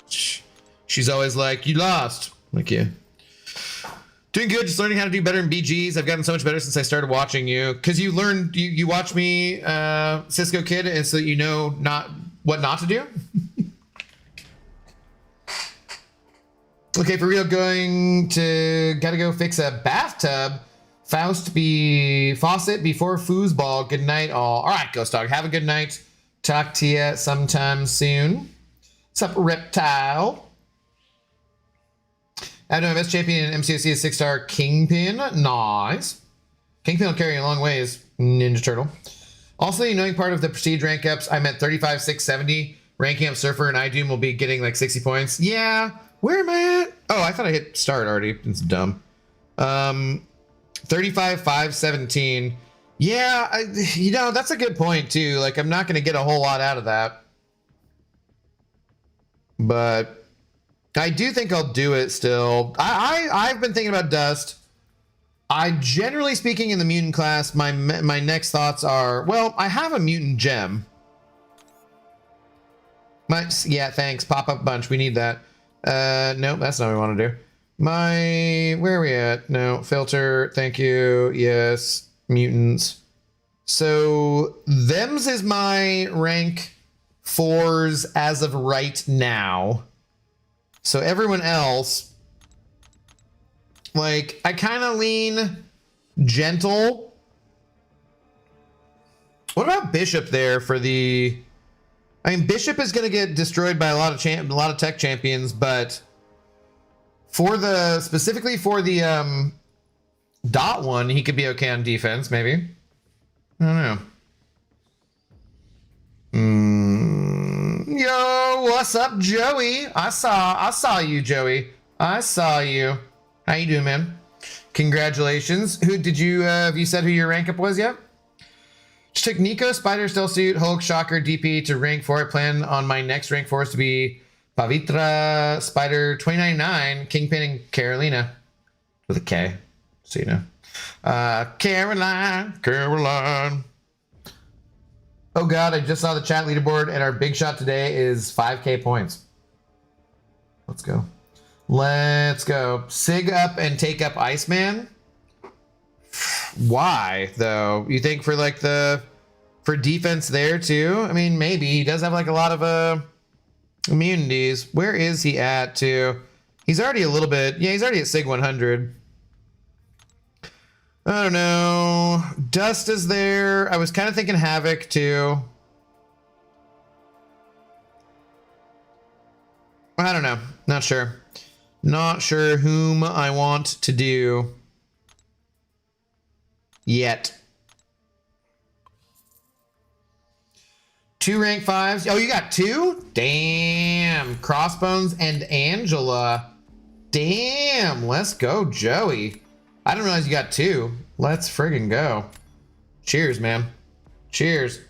She's always like, you lost. Like, yeah. Doing good, just learning how to do better in BGs. I've gotten so much better since I started watching you. Because you learned, you watch me, Cisco Kid, and so you know what not to do. Okay, for real, gotta go fix a bathtub. Faucet before foosball. Good night, all. All right, Ghost Dog, have a good night. Talk to you sometime soon. What's up, Reptile? I know best champion in MCOC is 6-star Kingpin. Nice. Kingpin will carry you a long ways. Ninja Turtle. Also, the annoying part of the prestige rank ups, I'm at 35, 670. Ranking up Surfer and iDoom will be getting like 60 points. Yeah. Where am I at? Oh, I thought I hit start already. It's dumb. 35, 517. Yeah, that's a good point too. Like, I'm not going to get a whole lot out of that. But I do think I'll do it still. I've been thinking about Dust. I generally speaking in the mutant class, my next thoughts are, well, I have a mutant gem. Yeah, thanks. Pop-up bunch. We need that. Nope, that's not what we want to do. Where are we at? No, filter. Thank you. Yes, mutants. So them's is my rank 4s as of right now. So everyone else, like, I kind of lean gentle. What about Bishop there for the? I mean, Bishop is going to get destroyed by a lot of tech champions, but specifically for the dot one, he could be okay on defense, maybe. I don't know. Yo, what's up, Joey? I saw you, Joey. I saw you. How you doing, man? Congratulations. Have you said who your rank up was yet? Just took Nico, Spider, Stealth Suit, Hulk, Shocker, DP to rank 4. I plan on my next rank 4 to be Pavitra, Spider, 2099, Kingpin, and Carolina. With a K, so you know. Caroline. Oh God, I just saw the chat leaderboard and our big shot today is 5K points. Let's go. Let's go. Sig up and take up Iceman. Why though? You think for like for defense there too? I mean, maybe he does have like a lot of immunities. Where is he at too? He's already a little bit. Yeah, he's already at Sig 100. I don't know. Dust is there. I was kind of thinking Havoc too. I don't know. Not sure. Not sure whom I want to do yet. 2 rank 5s. Oh, you got 2? Damn. Crossbones and Angela. Damn. Let's go, Joey. I didn't realize you got 2. Let's friggin' go. Cheers, man. Cheers.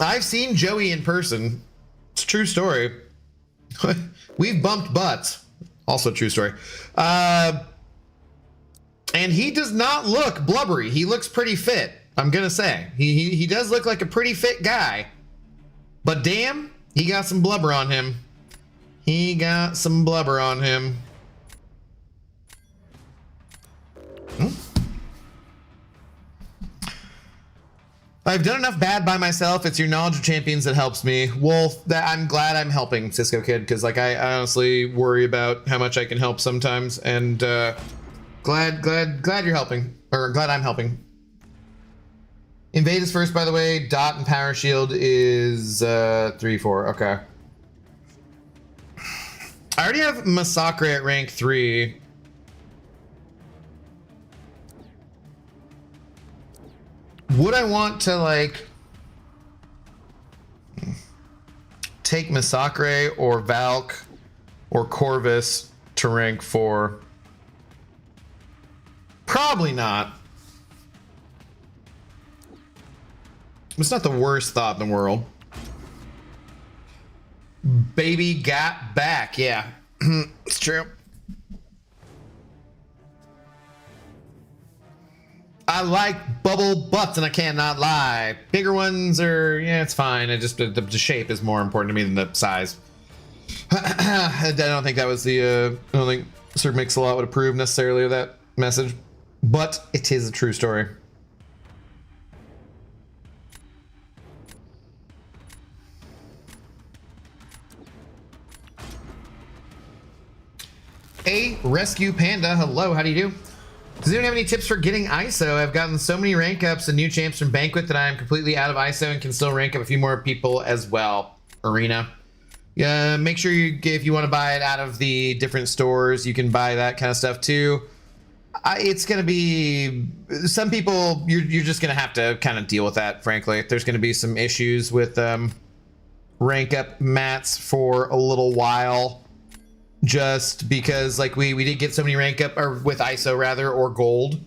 I've seen Joey in person. It's a true story. We've bumped butts. Also true story. And he does not look blubbery. He looks pretty fit. I'm gonna say he does look like a pretty fit guy, but damn, he got some blubber on him. He got some blubber on him. I've done enough bad by myself. It's your knowledge of champions that helps me. Wolf, I'm glad I'm helping, Cisco Kid, because like I honestly worry about how much I can help sometimes, and glad you're helping, or glad I'm helping. Invade is first, by the way. Dot and Power Shield is 3-4. Okay. I already have Massacre at rank 3. Would I want to like take Massacre or Valk or Corvus to rank 4? Probably not. It's not the worst thought in the world. Baby got back. Yeah, it's true. I like bubble butts, and I cannot lie. Bigger ones are, yeah, it's fine. I just the shape is more important to me than the size. I don't think that was the. I don't think Sir Mix-a-Lot would approve necessarily of that message, but it is a true story. A Rescue Panda, hello, how do you do? Does anyone have any tips for getting ISO? I've gotten so many rank ups and new champs from Banquet that I am completely out of ISO and can still rank up a few more people as well. Arena. Yeah, make sure if you want to buy it out of the different stores, you can buy that kind of stuff too. It's going to be, some people, you're just going to have to kind of deal with that, frankly. There's going to be some issues with rank up mats for a little while. Just because like we did get so many rank up, or with ISO rather, or gold,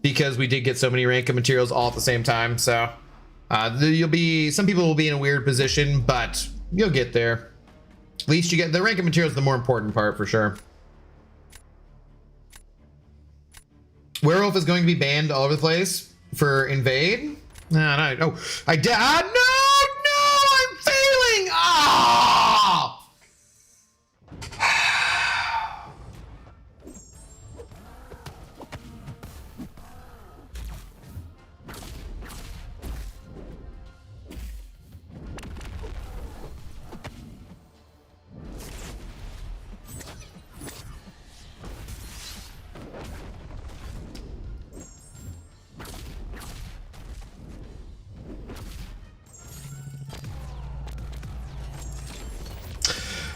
because we did get so many rank up materials all at the same time. So some people will be in a weird position, but you'll get there. At least you get the rank up materials, the more important part for sure. Werewolf is going to be banned all over the place for invade. No, I'm failing. Ah.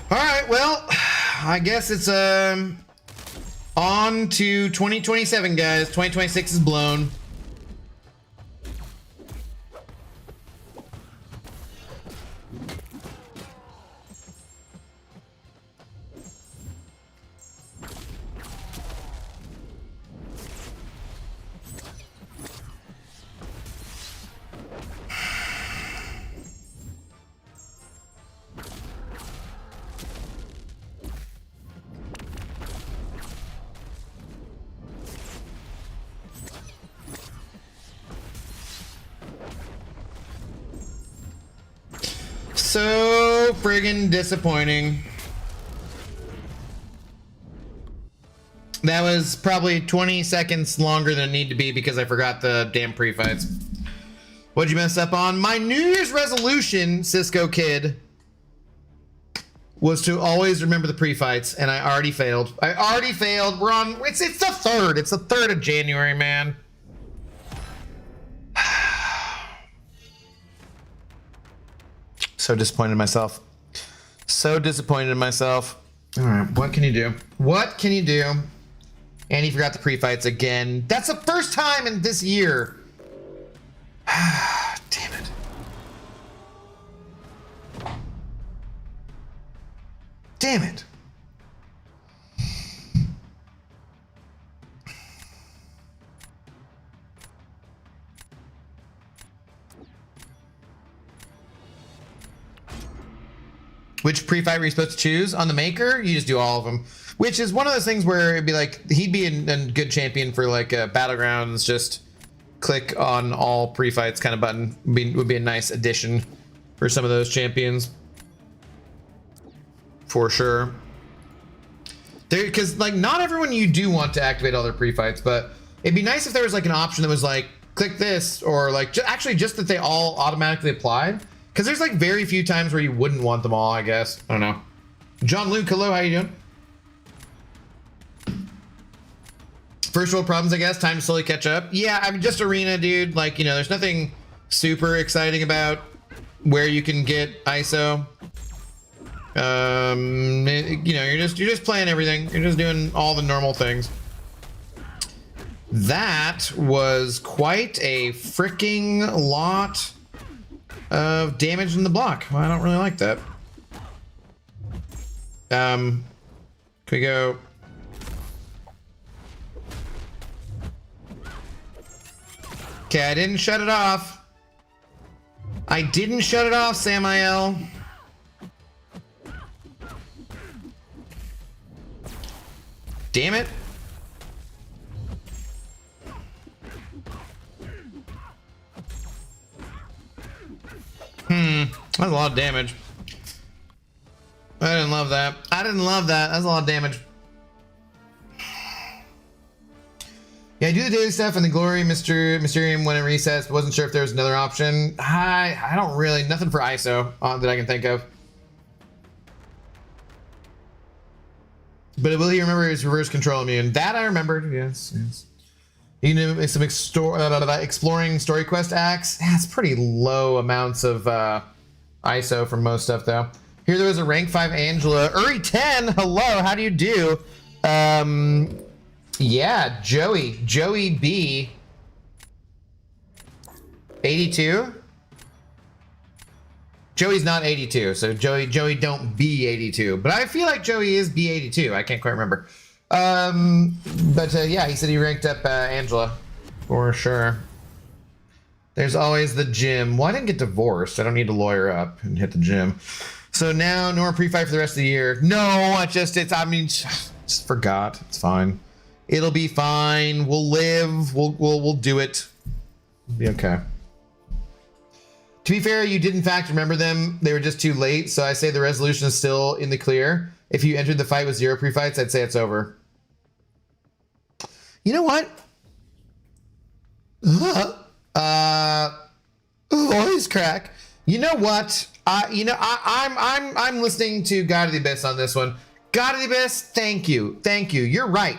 All right, well, I guess it's on to 2027, guys. 2026 is blown. So friggin' disappointing. That was probably 20 seconds longer than it needed to be because I forgot the damn pre-fights. What'd you mess up on? My New Year's resolution, Cisco Kid, was to always remember the pre-fights, and I already failed. We're on, it's the 3rd. It's the 3rd of January, man. So disappointed in myself. So disappointed in myself. All right, what can you do? What can you do? And he forgot the pre-fights again. That's the first time in this year. Damn it. Damn it. Which pre-fight were you supposed to choose? On the Maker, you just do all of them. Which is one of those things where it'd be like, he'd be a good champion for like Battlegrounds, just click on all pre-fights kind of button would be a nice addition for some of those champions. For sure. Because like not everyone you do want to activate all their pre-fights, but it'd be nice if there was like an option that was like click this, or like actually just that they all automatically applied. Because there's like very few times where you wouldn't want them all, I guess. I don't know. John Luke, hello, how you doing? First world problems, I guess. Time to slowly catch up. Yeah, I mean, just arena, dude. Like, you know, there's nothing super exciting about where you can get ISO. You know, you're just playing everything. You're just doing all the normal things. That was quite a freaking lot of damage in the block. Well, I don't really like that. Can we go? Okay, I didn't shut it off. I didn't shut it off, Samael. Damn it. That's a lot of damage. I didn't love that. I didn't love that. That's a lot of damage. Yeah, I do the daily stuff and the glory Mysterium when it resets, but wasn't sure if there was another option. I don't really, nothing for ISO that I can think of. But will he remember his reverse control immune? That I remembered, yes, yes. You know, some exploring story quest acts. Yeah, it's pretty low amounts of ISO from most stuff though. Here there was a rank 5 Angela. Uri 10, hello, how do you do? Yeah, Joey B. 82? Joey's not 82, so Joey don't be 82. But I feel like Joey is B82. I can't quite remember. Yeah, he said he ranked up Angela for sure. There's always the gym. Well, I didn't get divorced. I don't need to lawyer up and hit the gym. So now no more pre-fight for the rest of the year. No, I mean, just forgot. It's fine. It'll be fine. We'll live. We'll do it. It'll be okay. To be fair, you did in fact remember them. They were just too late. So I say the resolution is still in the clear. If you entered the fight with 0 pre-fights, I'd say it's over. You know what? Voice crack. You know what? I'm listening to God of the Abyss on this one. God of the Abyss, thank you. You're right.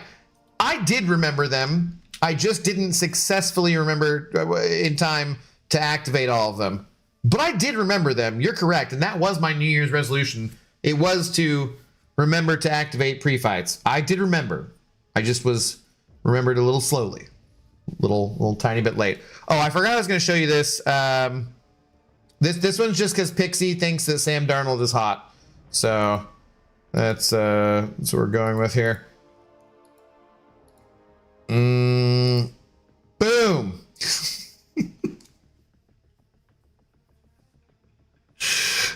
I did remember them. I just didn't successfully remember in time to activate all of them. But I did remember them. You're correct. And that was my New Year's resolution. It was to remember to activate pre-fights. I did remember. I just was remembered a little slowly. Little tiny bit late. Oh, I forgot I was going to show you this. This one's just because Pixie thinks that Sam Darnold is hot. So that's what we're going with here. Boom.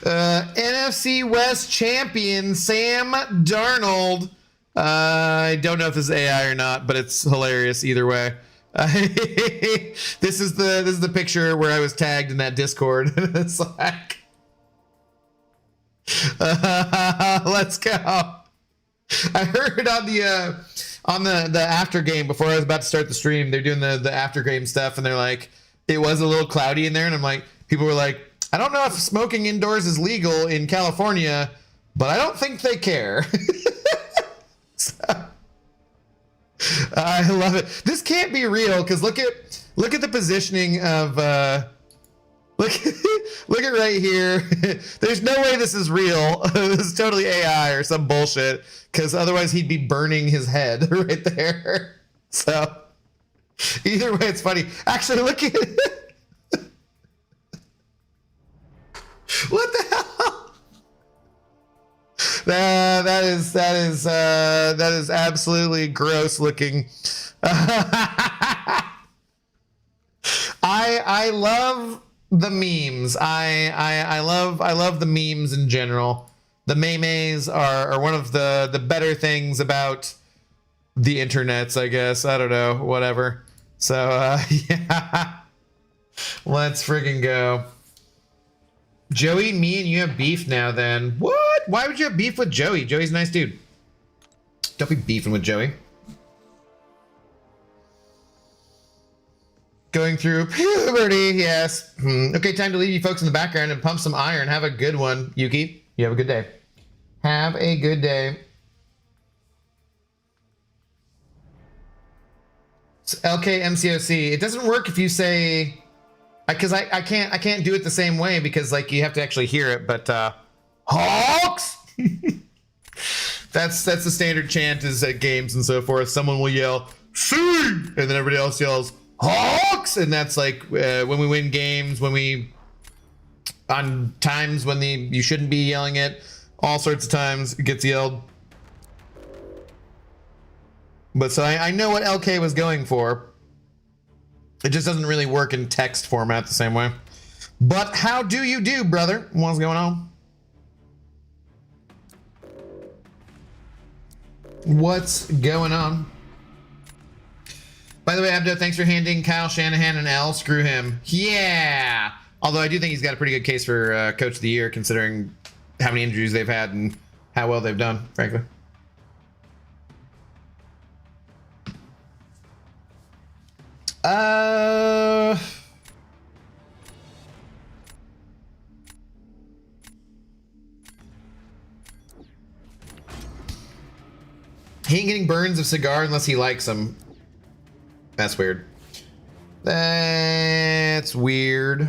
NFC West champion Sam Darnold. I don't know if this is AI or not, but it's hilarious either way. This is the picture where I was tagged in that Discord. It's like, let's go. I heard on the after game before I was about to start the stream, they're doing the after game stuff, and they're like, it was a little cloudy in there, and I'm like, people were like, I don't know if smoking indoors is legal in California, but I don't think they care. So, I love it. This can't be real because look at the positioning of look at right here. There's no way this is real. This is totally AI or some bullshit, because otherwise he'd be burning his head right there. So either way, it's funny. Actually, look at it. What the hell? That is absolutely gross looking. I love the memes. I love the memes in general. The memes are one of the better things about the internets, I guess. I don't know, whatever. So, yeah. Let's friggin' go. Joey, me and you have beef now then. What? Why would you have beef with Joey? Joey's a nice dude. Don't be beefing with Joey. Going through puberty, yes. Okay, time to leave you folks in the background and pump some iron. Have a good one, Yuki. You have a good day. Have a good day. So LKMCOC. It doesn't work if you say, because I can't do it the same way because like you have to actually hear it. But Hawks. that's the standard chant is at games and so forth. Someone will yell "See," and then everybody else yells Hawks, and that's like when we win games, when we on times when you shouldn't be yelling it, all sorts of times it gets yelled. But so I know what LK was going for. It just doesn't really work in text format the same way. But how do you do, brother? What's going on? What's going on? By the way, Abdo, thanks for handing Kyle Shanahan an L. Screw him. Yeah. Although I do think he's got a pretty good case for Coach of the Year, considering how many injuries they've had and how well they've done, frankly. He ain't getting burns of cigar unless he likes them. That's weird. That's weird.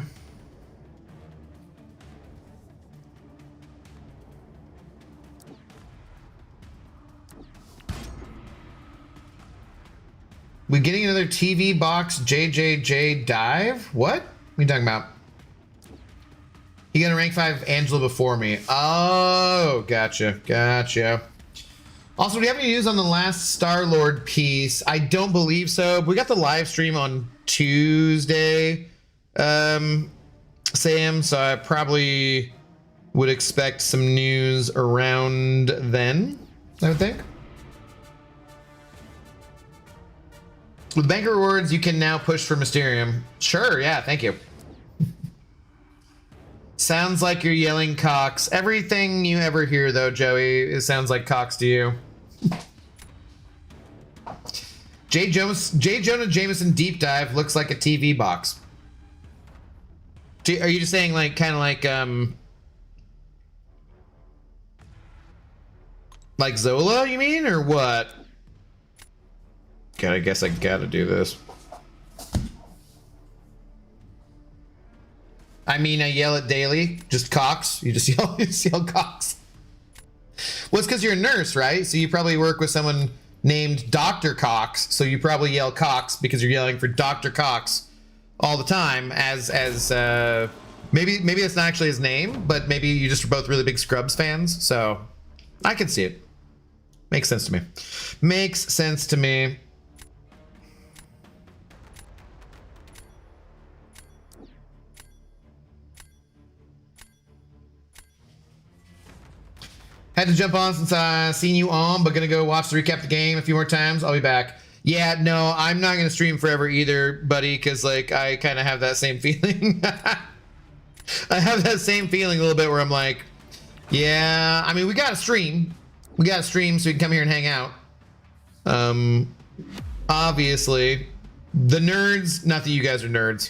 We getting another TV box JJJ dive? What? What are you talking about? You got a rank 5 Angela before me. Oh, gotcha. Gotcha. Also, do we have any news on the last Star-Lord piece? I don't believe so. But we got the live stream on Tuesday, Sam, so I probably would expect some news around then, I would think. With Banker Rewards, you can now push for Mysterium. Sure, yeah, thank you. Sounds like you're yelling Cox. Everything you ever hear, though, Joey, it sounds like Cox to you. J. Jonah Jameson deep dive looks like a TV box. Are you just saying like kind of like Zola, you mean, or what? God, I guess I gotta do this. I mean, I yell it daily. Just Cox. You just yell Cox. Well, it's because you're a nurse, right? So you probably work with someone named Dr. Cox. So you probably yell Cox because you're yelling for Dr. Cox all the time. Maybe that's not actually his name, but maybe you just are both really big Scrubs fans. So I can see it. Makes sense to me. Makes sense to me. Had to jump on since I seen you on, but gonna go watch the recap the game a few more times. I'll be back. Yeah, no, I'm not gonna stream forever either, buddy, because like I kind of have that same feeling. I have that same feeling a little bit where I'm like, yeah, I mean, we gotta stream. We gotta stream so we can come here and hang out. Obviously, the nerds, not that you guys are nerds.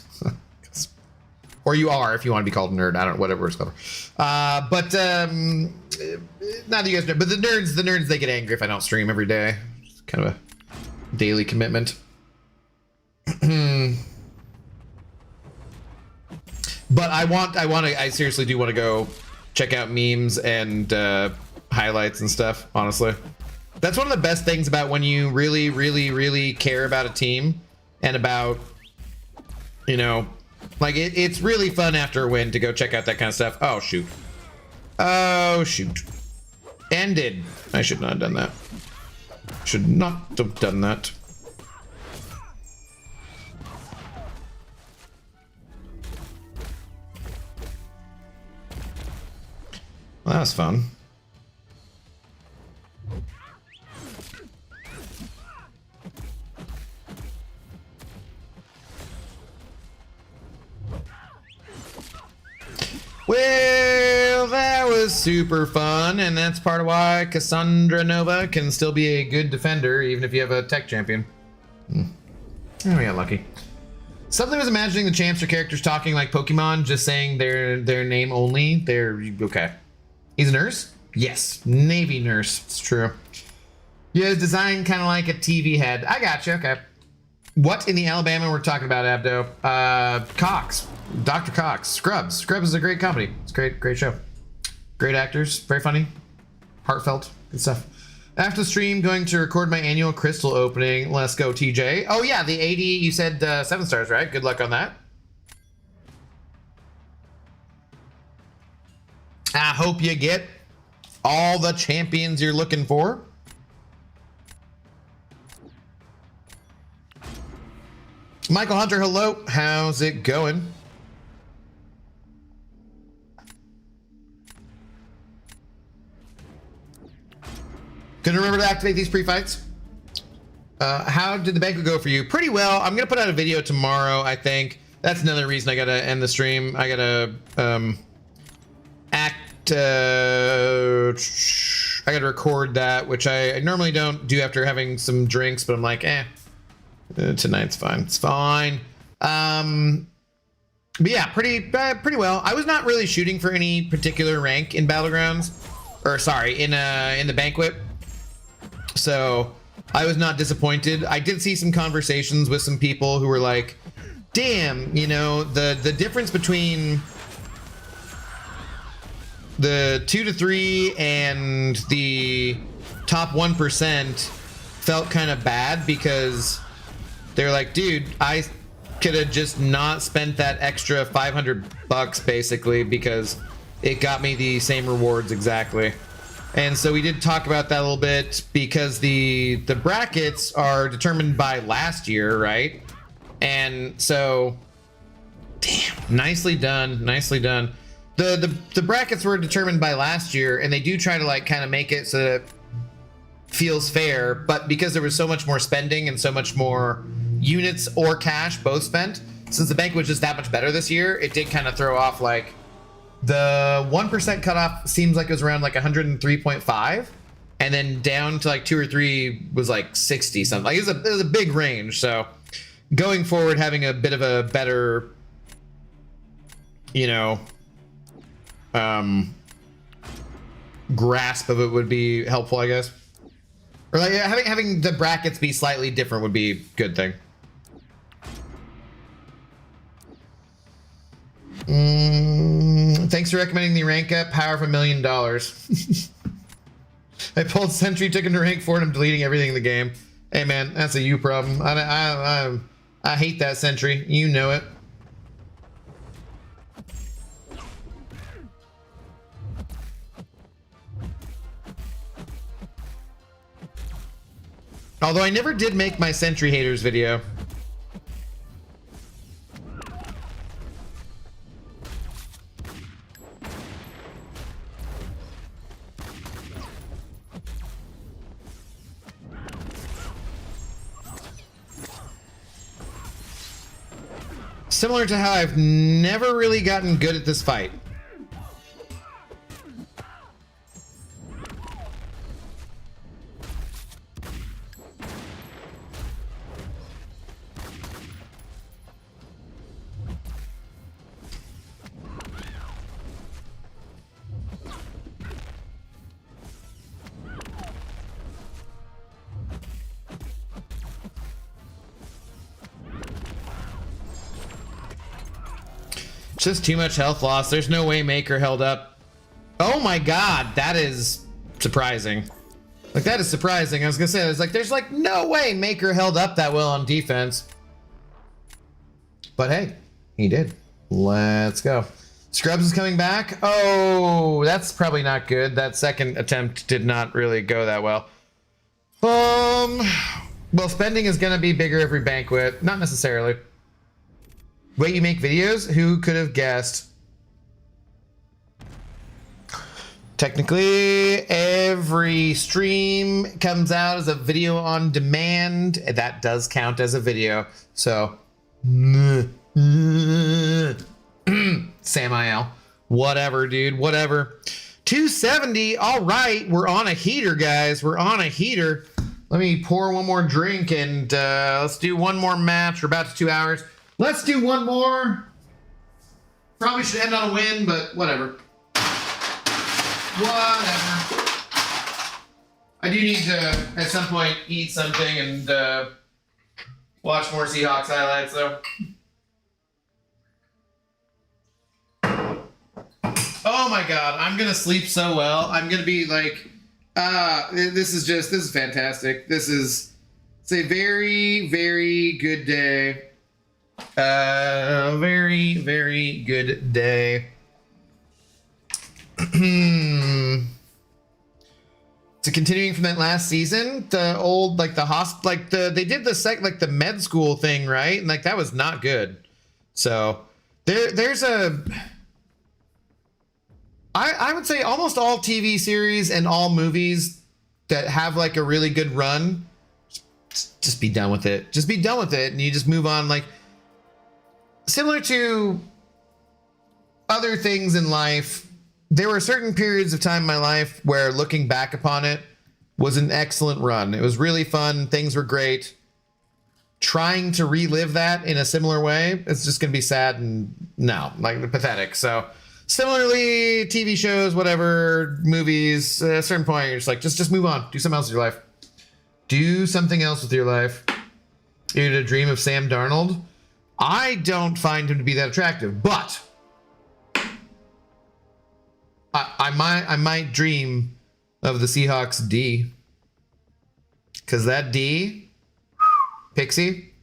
Or you are, if you want to be called a nerd. I don't know, whatever it's called. But not that you guys know, but the nerds, they get angry if I don't stream every day. It's kind of a daily commitment. But I seriously do want to go check out memes and highlights and stuff, honestly. That's one of the best things about when you really, really, really care about a team and about, you know, like it's really fun after a win to go check out that kind of stuff. Oh, shoot. Oh, shoot. Ended. I should not have done that. Should not have done that. Well, that was fun. Well, that was super fun, and that's part of why Cassandra Nova can still be a good defender, even if you have a tech champion. Oh, we got lucky. Something was imagining the champs or characters talking like Pokemon, just saying their name only. They're okay. He's a nurse? Yes, Navy nurse. It's true. Yeah, it's designed kind of like a TV head. I got you. Okay. What in the Alabama we're talking about, Abdo? Cox. Dr. Cox. Scrubs. Scrubs is a great company. It's a great show. Great actors. Very funny. Heartfelt. Good stuff. After the stream, going to record my annual crystal opening. Let's go, TJ. Oh, yeah, the 80, you said 7 stars, right? Good luck on that. I hope you get all the champions you're looking for. Michael Hunter, hello. How's it going? Gonna remember to activate these pre-fights. How did the banquet go for you? Pretty well. I'm gonna put out a video tomorrow, I think. That's another reason I gotta end the stream. I gotta I gotta record that, which I normally don't do after having some drinks, but I'm like, tonight's fine. It's fine. But yeah, pretty well. I was not really shooting for any particular rank in Battlegrounds, or sorry, in the banquet. So I was not disappointed. I did see some conversations with some people who were like, damn, you know, the difference between the 2 to 3 and the top 1% felt kind of bad, because they're like, dude, I could have just not spent that extra $500 basically, because it got me the same rewards exactly. And so we did talk about that a little bit, because the brackets are determined by last year, right? And so, damn, nicely done, nicely done. The brackets were determined by last year, and they do try to like kind of make it so that it feels fair, but because there was so much more spending and so much more units or cash both spent, since the bank was just that much better this year, it did kind of throw off. Like the 1% cutoff seems like it was around like 103.5, and then down to like 2 or 3 was like 60 something. Like it was a big range. So going forward, having a bit of a better, you know, grasp of it would be helpful, I guess. Or like having the brackets be slightly different would be a good thing. Thanks for recommending the rank up. Power of $1 million. I pulled Sentry, took him to rank 4, and I'm deleting everything in the game. Hey man, that's a you problem. I hate that Sentry. You know it. Although I never did make my Sentry haters video. Similar to how I've never really gotten good at this fight. Just too much health loss. There's no way Maker held up. Oh my god, that is surprising. Like, that is surprising. I was gonna say, there's like no way Maker held up that well on defense. But hey, he did. Let's go. Scrubs is coming back. Oh, that's probably not good. That second attempt did not really go that well. Well, spending is gonna be bigger every banquet. Not necessarily. Wait, you make videos? Who could have guessed? Technically, every stream comes out as a video on demand. That does count as a video. So, Samael. Whatever, dude. Whatever. 270. All right. We're on a heater, guys. We're on a heater. Let me pour one more drink and let's do one more match. We're about to 2 hours. Let's do one more. Probably should end on a win, but whatever. Whatever. I do need to, at some point, eat something and watch more Seahawks highlights, though. Oh my god, I'm gonna sleep so well. I'm gonna be like, this is fantastic. It's a very, very good day. Very, very good day. So continuing from that last season, the old, like the they did the med school thing, right? And like that was not good. So there's I would say almost all TV series and all movies that have like a really good run, just be done with it. Just be done with it, and you just move on. Like similar to other things in life, there were certain periods of time in my life where looking back upon it was an excellent run. It was really fun. Things were great. Trying to relive that in a similar way, it's just going to be sad and pathetic. So similarly, TV shows, whatever, movies, at a certain point, you're just like, just move on. Do something else with your life. Do something else with your life. You had a dream of Sam Darnold. I don't find him to be that attractive, but I might dream of the Seahawks D. Because that D, Pixie,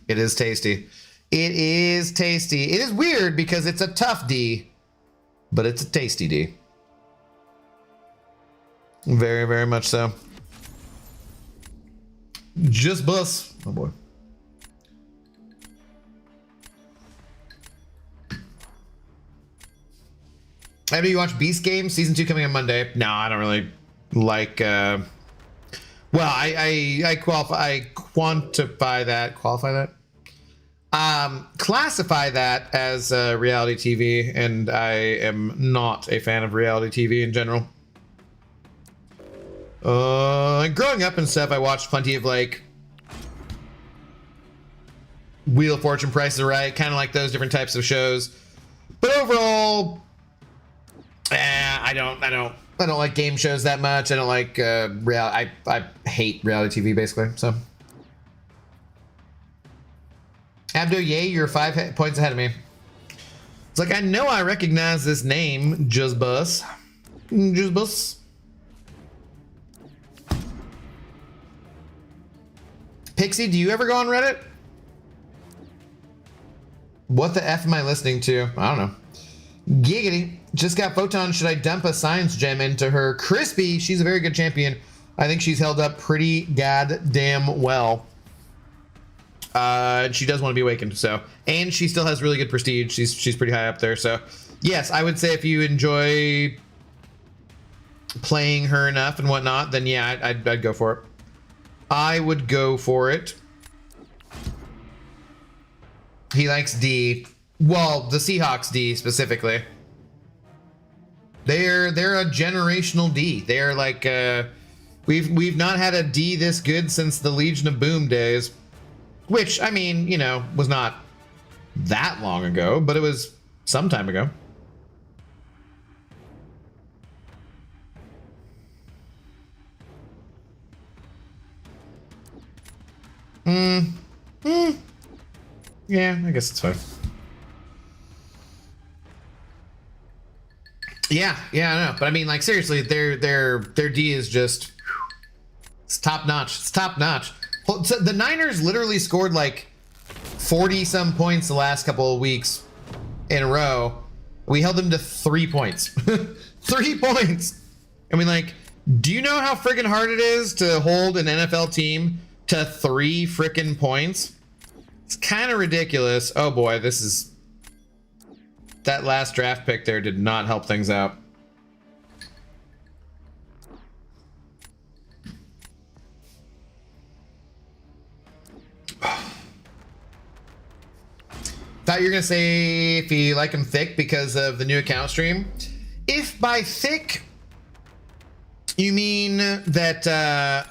it is tasty. It is tasty. It is weird because it's a tough D, but it's a tasty D. Very, very much so. Just bus. Oh boy. Have you watched Beast Games? Season 2 coming on Monday. No, I don't really like well, I quantify that. Qualify that? Classify that as reality TV, and I am not a fan of reality TV in general. Growing up and stuff, I watched plenty of like Wheel of Fortune, Price is Right, kind of like those different types of shows. But overall, I don't like game shows that much. I don't like I hate reality TV basically. So, Abdo, yay, you're 5 points ahead of me. It's like I know I recognize this name, Just Bus. Just Bus. Pixie, do you ever go on Reddit? What the F am I listening to? I don't know. Giggity. Just got Photon. Should I dump a science gem into her? Crispy. She's a very good champion. I think she's held up pretty goddamn well. She does want to be awakened. So, and she still has really good prestige. She's pretty high up there. So, yes, I would say if you enjoy playing her enough and whatnot, then yeah, I'd go for it. I would go for it. He likes D. Well, the Seahawks D specifically. They're a generational D. They're like we've not had a D this good since the Legion of Boom days, which I mean, you know, was not that long ago, but it was some time ago. Yeah, I guess it's fine. Yeah, I know, but I mean, like seriously, their D is just it's top notch. It's top notch. So the Niners literally scored like 40 some points the last couple of weeks in a row. We held them to 3 points. 3 points. I mean, like, do you know how freaking hard it is to hold an NFL team to 3 freaking points? It's kind of ridiculous. Oh boy, this is... That last draft pick there did not help things out. Thought you were gonna say if you like them thick because of the new account stream. If by thick you mean that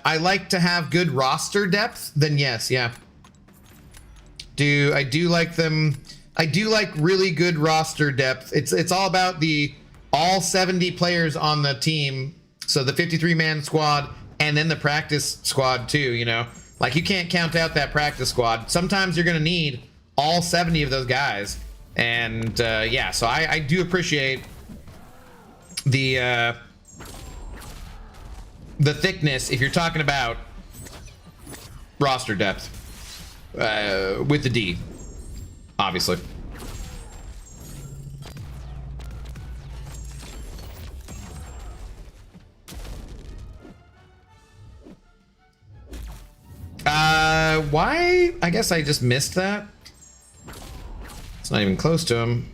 I like to have good roster depth, then yes, yeah. I do like them. I do like really good roster depth. It's all about the all 70 players on the team. So the 53-man squad and then the practice squad too, you know. Like you can't count out that practice squad. Sometimes you're gonna need all 70 of those guys. And yeah, so I do appreciate the thickness if you're talking about roster depth with the D, obviously. Why? I guess I just missed that. It's not even close to him.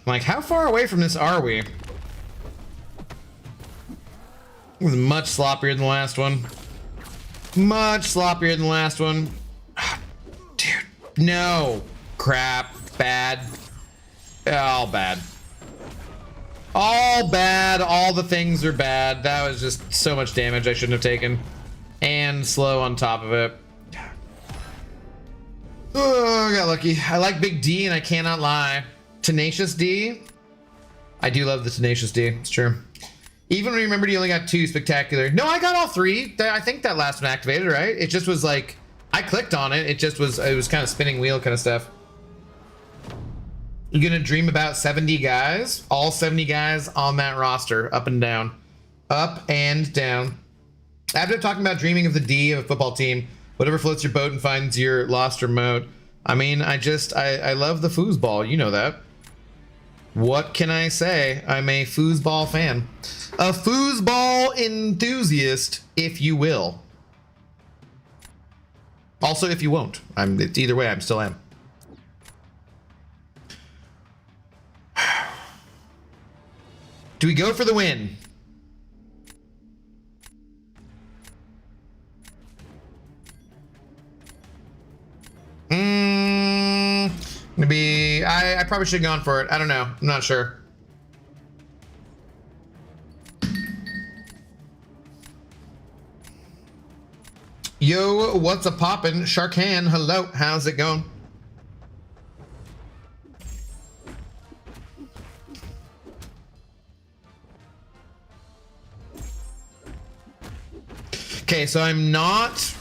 Like, how far away from this are we? It was much sloppier than the last one. Much sloppier than the last one. Dude, no. Crap. Bad. All bad. All bad. All the things are bad. That was just so much damage I shouldn't have taken. And slow on top of it. Oh, I got lucky. I like Big D and I cannot lie. Tenacious D. I do love the Tenacious D. It's true. Even when you remembered you only got 2 spectacular. No, I got all 3. I think that last one activated, right? It just was like, I clicked on it. It just was, it was kind of spinning wheel kind of stuff. You're gonna dream about 70 guys? All 70 guys on that roster, up and down. Up and down. After talking about dreaming of the D of a football team, whatever floats your boat and finds your lost remote. I mean, I love the foosball, you know that. What can I say? I'm a foosball fan. A foosball enthusiast, if you will. Also, if you won't. It's either way, I still am. Do we go for the win? Maybe I probably should have gone for it. I don't know. I'm not sure. Yo, what's a poppin'? Sharkan, hello. How's it going? Okay, so I'm not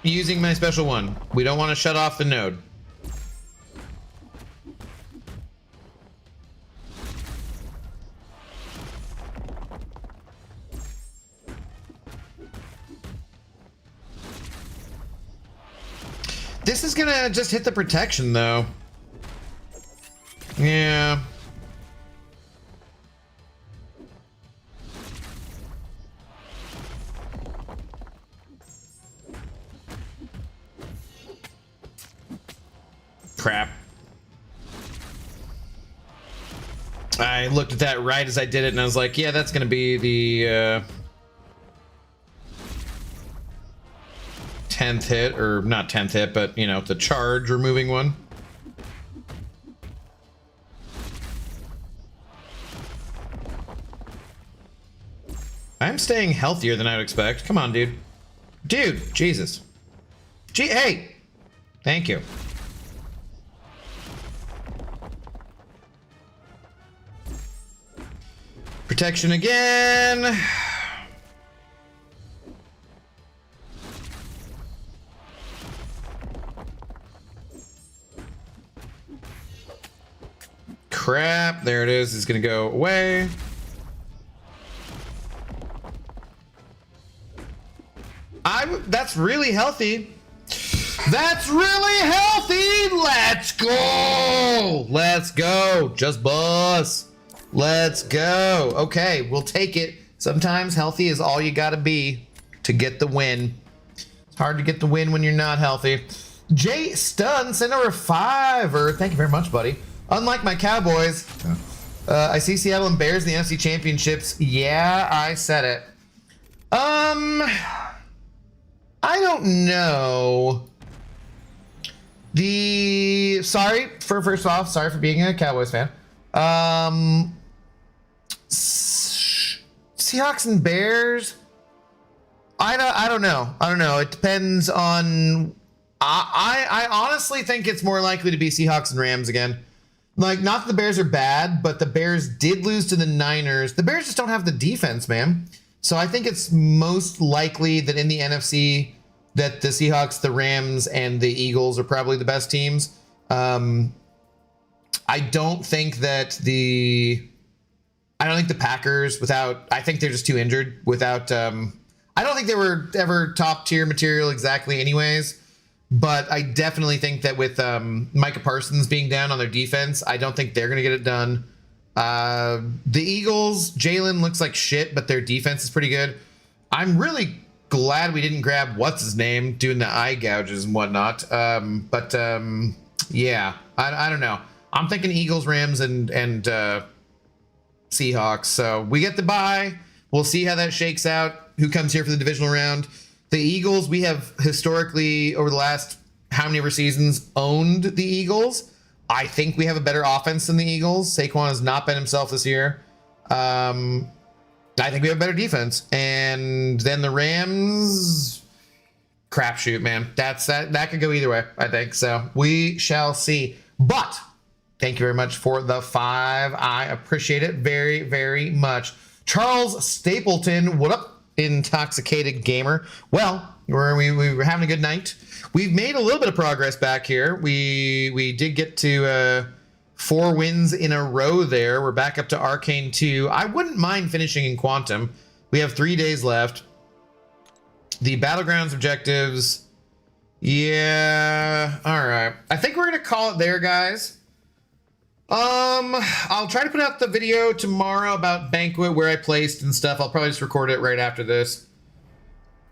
using my special one. We don't want to shut off the node. This is gonna just hit the protection though. Yeah. Crap. I looked at that right as I did it and I was like, yeah, that's gonna be the 10th hit, or not 10th hit, but you know, the charge removing one. I'm staying healthier than I would expect. Come on, dude. Dude, Jesus. Hey! Thank you. Protection again. Crap, there it is. It's gonna go away. That's really healthy. That's really healthy. Let's go. Let's go. Just bust. Let's go. Okay, we'll take it. Sometimes healthy is all you gotta be to get the win. It's hard to get the win when you're not healthy. Jay Stun, send over a $5. Thank you very much, buddy. Unlike my Cowboys, I see Seattle and Bears in the NFC Championships. Yeah, I said it. I don't know. Sorry for being a Cowboys fan. Seahawks and Bears. I don't know. It depends on. I honestly think it's more likely to be Seahawks and Rams again. Like, not that the Bears are bad, but the Bears did lose to the Niners. The Bears just don't have the defense, man. So I think it's most likely that in the NFC that the Seahawks, the Rams, and the Eagles are probably the best teams. I don't think the Packers, I think they're just too injured without, I don't think they were ever top tier material exactly anyways. But I definitely think that with Micah Parsons being down on their defense, I don't think they're going to get it done. The Eagles, Jalen looks like shit, but their defense is pretty good. I'm really glad we didn't grab what's-his-name doing the eye gouges and whatnot. Yeah, I don't know. I'm thinking Eagles, Rams, and Seahawks. So we get the bye. We'll see how that shakes out. Who comes here for the divisional round? The Eagles, we have historically, over the last how many ever seasons, owned the Eagles. I think we have a better offense than the Eagles. Saquon has not been himself this year. I think we have a better defense. And then the Rams, crapshoot, man. That could go either way, I think. So we shall see. But thank you very much for the 5. I appreciate it very, very much. Charles Stapleton, what up? Intoxicated gamer. Well, we were having a good night. We've made a little bit of progress back here. We did get to 4 wins in a row there. We're back up to Arcane 2. I wouldn't mind finishing in Quantum. We have 3 days left. The Battlegrounds objectives. Yeah. All right. I think we're going to call it there, guys. I'll try to put out the video tomorrow about Banquet, where I placed and stuff. I'll probably just record it right after this.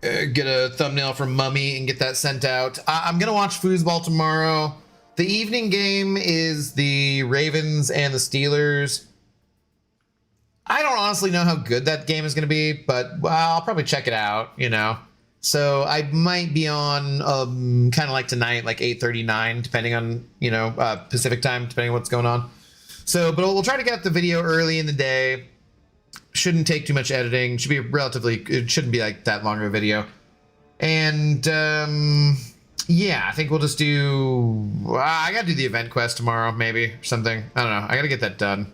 Get a thumbnail from Mummy and get that sent out. I'm going to watch foosball tomorrow. The evening game is the Ravens and the Steelers. I don't honestly know how good that game is going to be, but I'll probably check it out, you know. So I might be on kind of like tonight, like 8:39, depending on, you know, Pacific time, depending on what's going on. So, but we'll try to get the video early in the day. Shouldn't take too much editing. Should be it shouldn't be like that long of a video. And yeah, I think we'll just do, I got to do the event quest tomorrow, maybe, or something. I don't know. I got to get that done.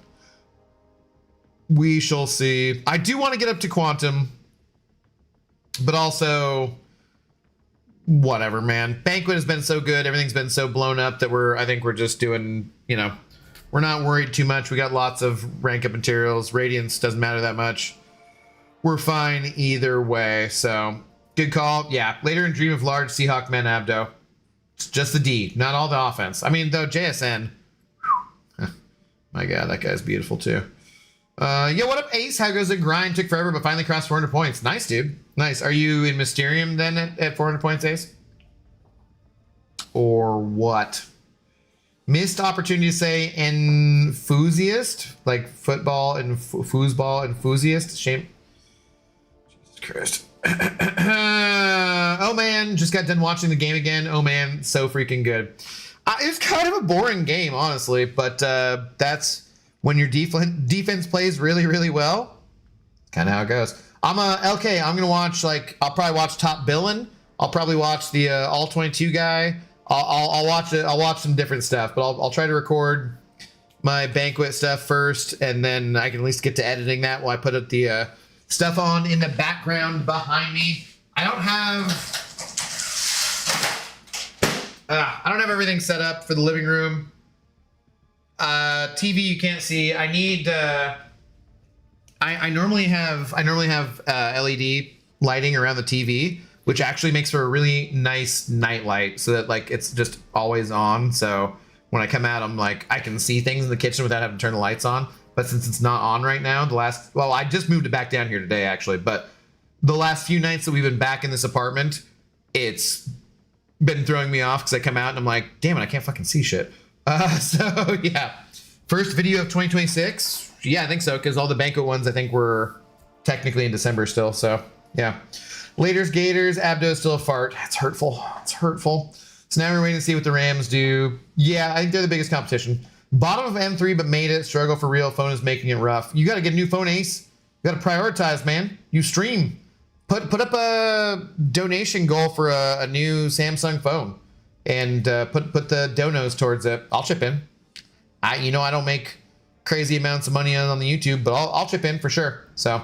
We shall see. I do want to get up to Quantum. But also, whatever, man. Banquet has been so good. Everything's been so blown up that I think we're just doing, you know, we're not worried too much. We got lots of rank up materials. Radiance doesn't matter that much. We're fine either way. So, good call. Yeah, later in Dream of Large Seahawk Men Abdo. It's just the D, not all the offense. I mean, though, JSN. My God, that guy's beautiful too. Yo, what up, Ace? How goes the grind? Took forever, but finally crossed 400 points. Nice, dude. Nice. Are you in Mysterium then at 400 points, Ace? Or what? Missed opportunity to say enthusiast, like football and foosball enthusiast. Shame. Jesus Christ. Oh man, just got done watching the game again. Oh man, so freaking good. It was kind of a boring game, honestly, but that's when your defense plays really, really well. Kind of how it goes. I'm gonna watch, like, I'll probably watch Top Billin'. I'll probably watch the All 22 guy. I'll watch it. I'll watch some different stuff, but I'll try to record my Banquet stuff first, and then I can at least get to editing that while I put up the stuff on in the background behind me. I don't have everything set up for the living room. TV you can't see. I need. I normally have LED lighting around the TV, which actually makes for a really nice night light, so that, like, it's just always on. So when I come out, I'm like, I can see things in the kitchen without having to turn the lights on. But since it's not on right now, I just moved it back down here today, actually. But the last few nights that we've been back in this apartment, it's been throwing me off because I come out and I'm like, damn it, I can't fucking see shit. So yeah, first video of 2026. Yeah, I think so, because all the banquet ones I think were technically in December still. So yeah, Laters Gators, Abdo still a fart. It's hurtful. It's hurtful. So now we're waiting to see what the Rams do. Yeah, I think they're the biggest competition. Bottom of M3, but made it. Struggle for real. Phone is making it rough. You got to get a new phone, Ace. You got to prioritize, man. You stream. Put up a donation goal for a new Samsung phone, and put the donos towards it. I'll chip in. I don't make crazy amounts of money on the YouTube, but I'll chip in for sure. So,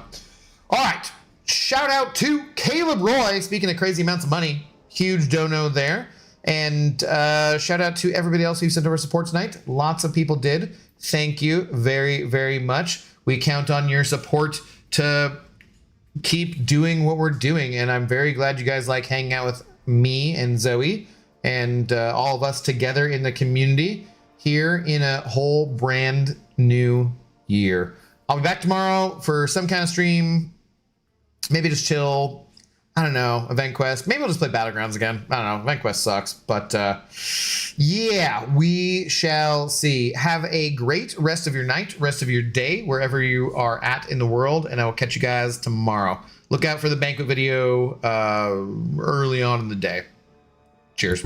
all right. Shout out to Caleb Roy. Speaking of crazy amounts of money, huge dono there. And shout out to everybody else who sent over support tonight. Lots of people did. Thank you very, very much. We count on your support to keep doing what we're doing. And I'm very glad you guys like hanging out with me and Zoe and all of us together in the community here in a whole brand new year. I'll be back tomorrow for some kind of stream. Maybe just chill. I don't know, Event Quest. Maybe we'll just play Battlegrounds again. I don't know, Event Quest sucks. But yeah, we shall see. Have a great rest of your night, rest of your day, wherever you are at in the world. And I will catch you guys tomorrow. Look out for the banquet video early on in the day. Cheers.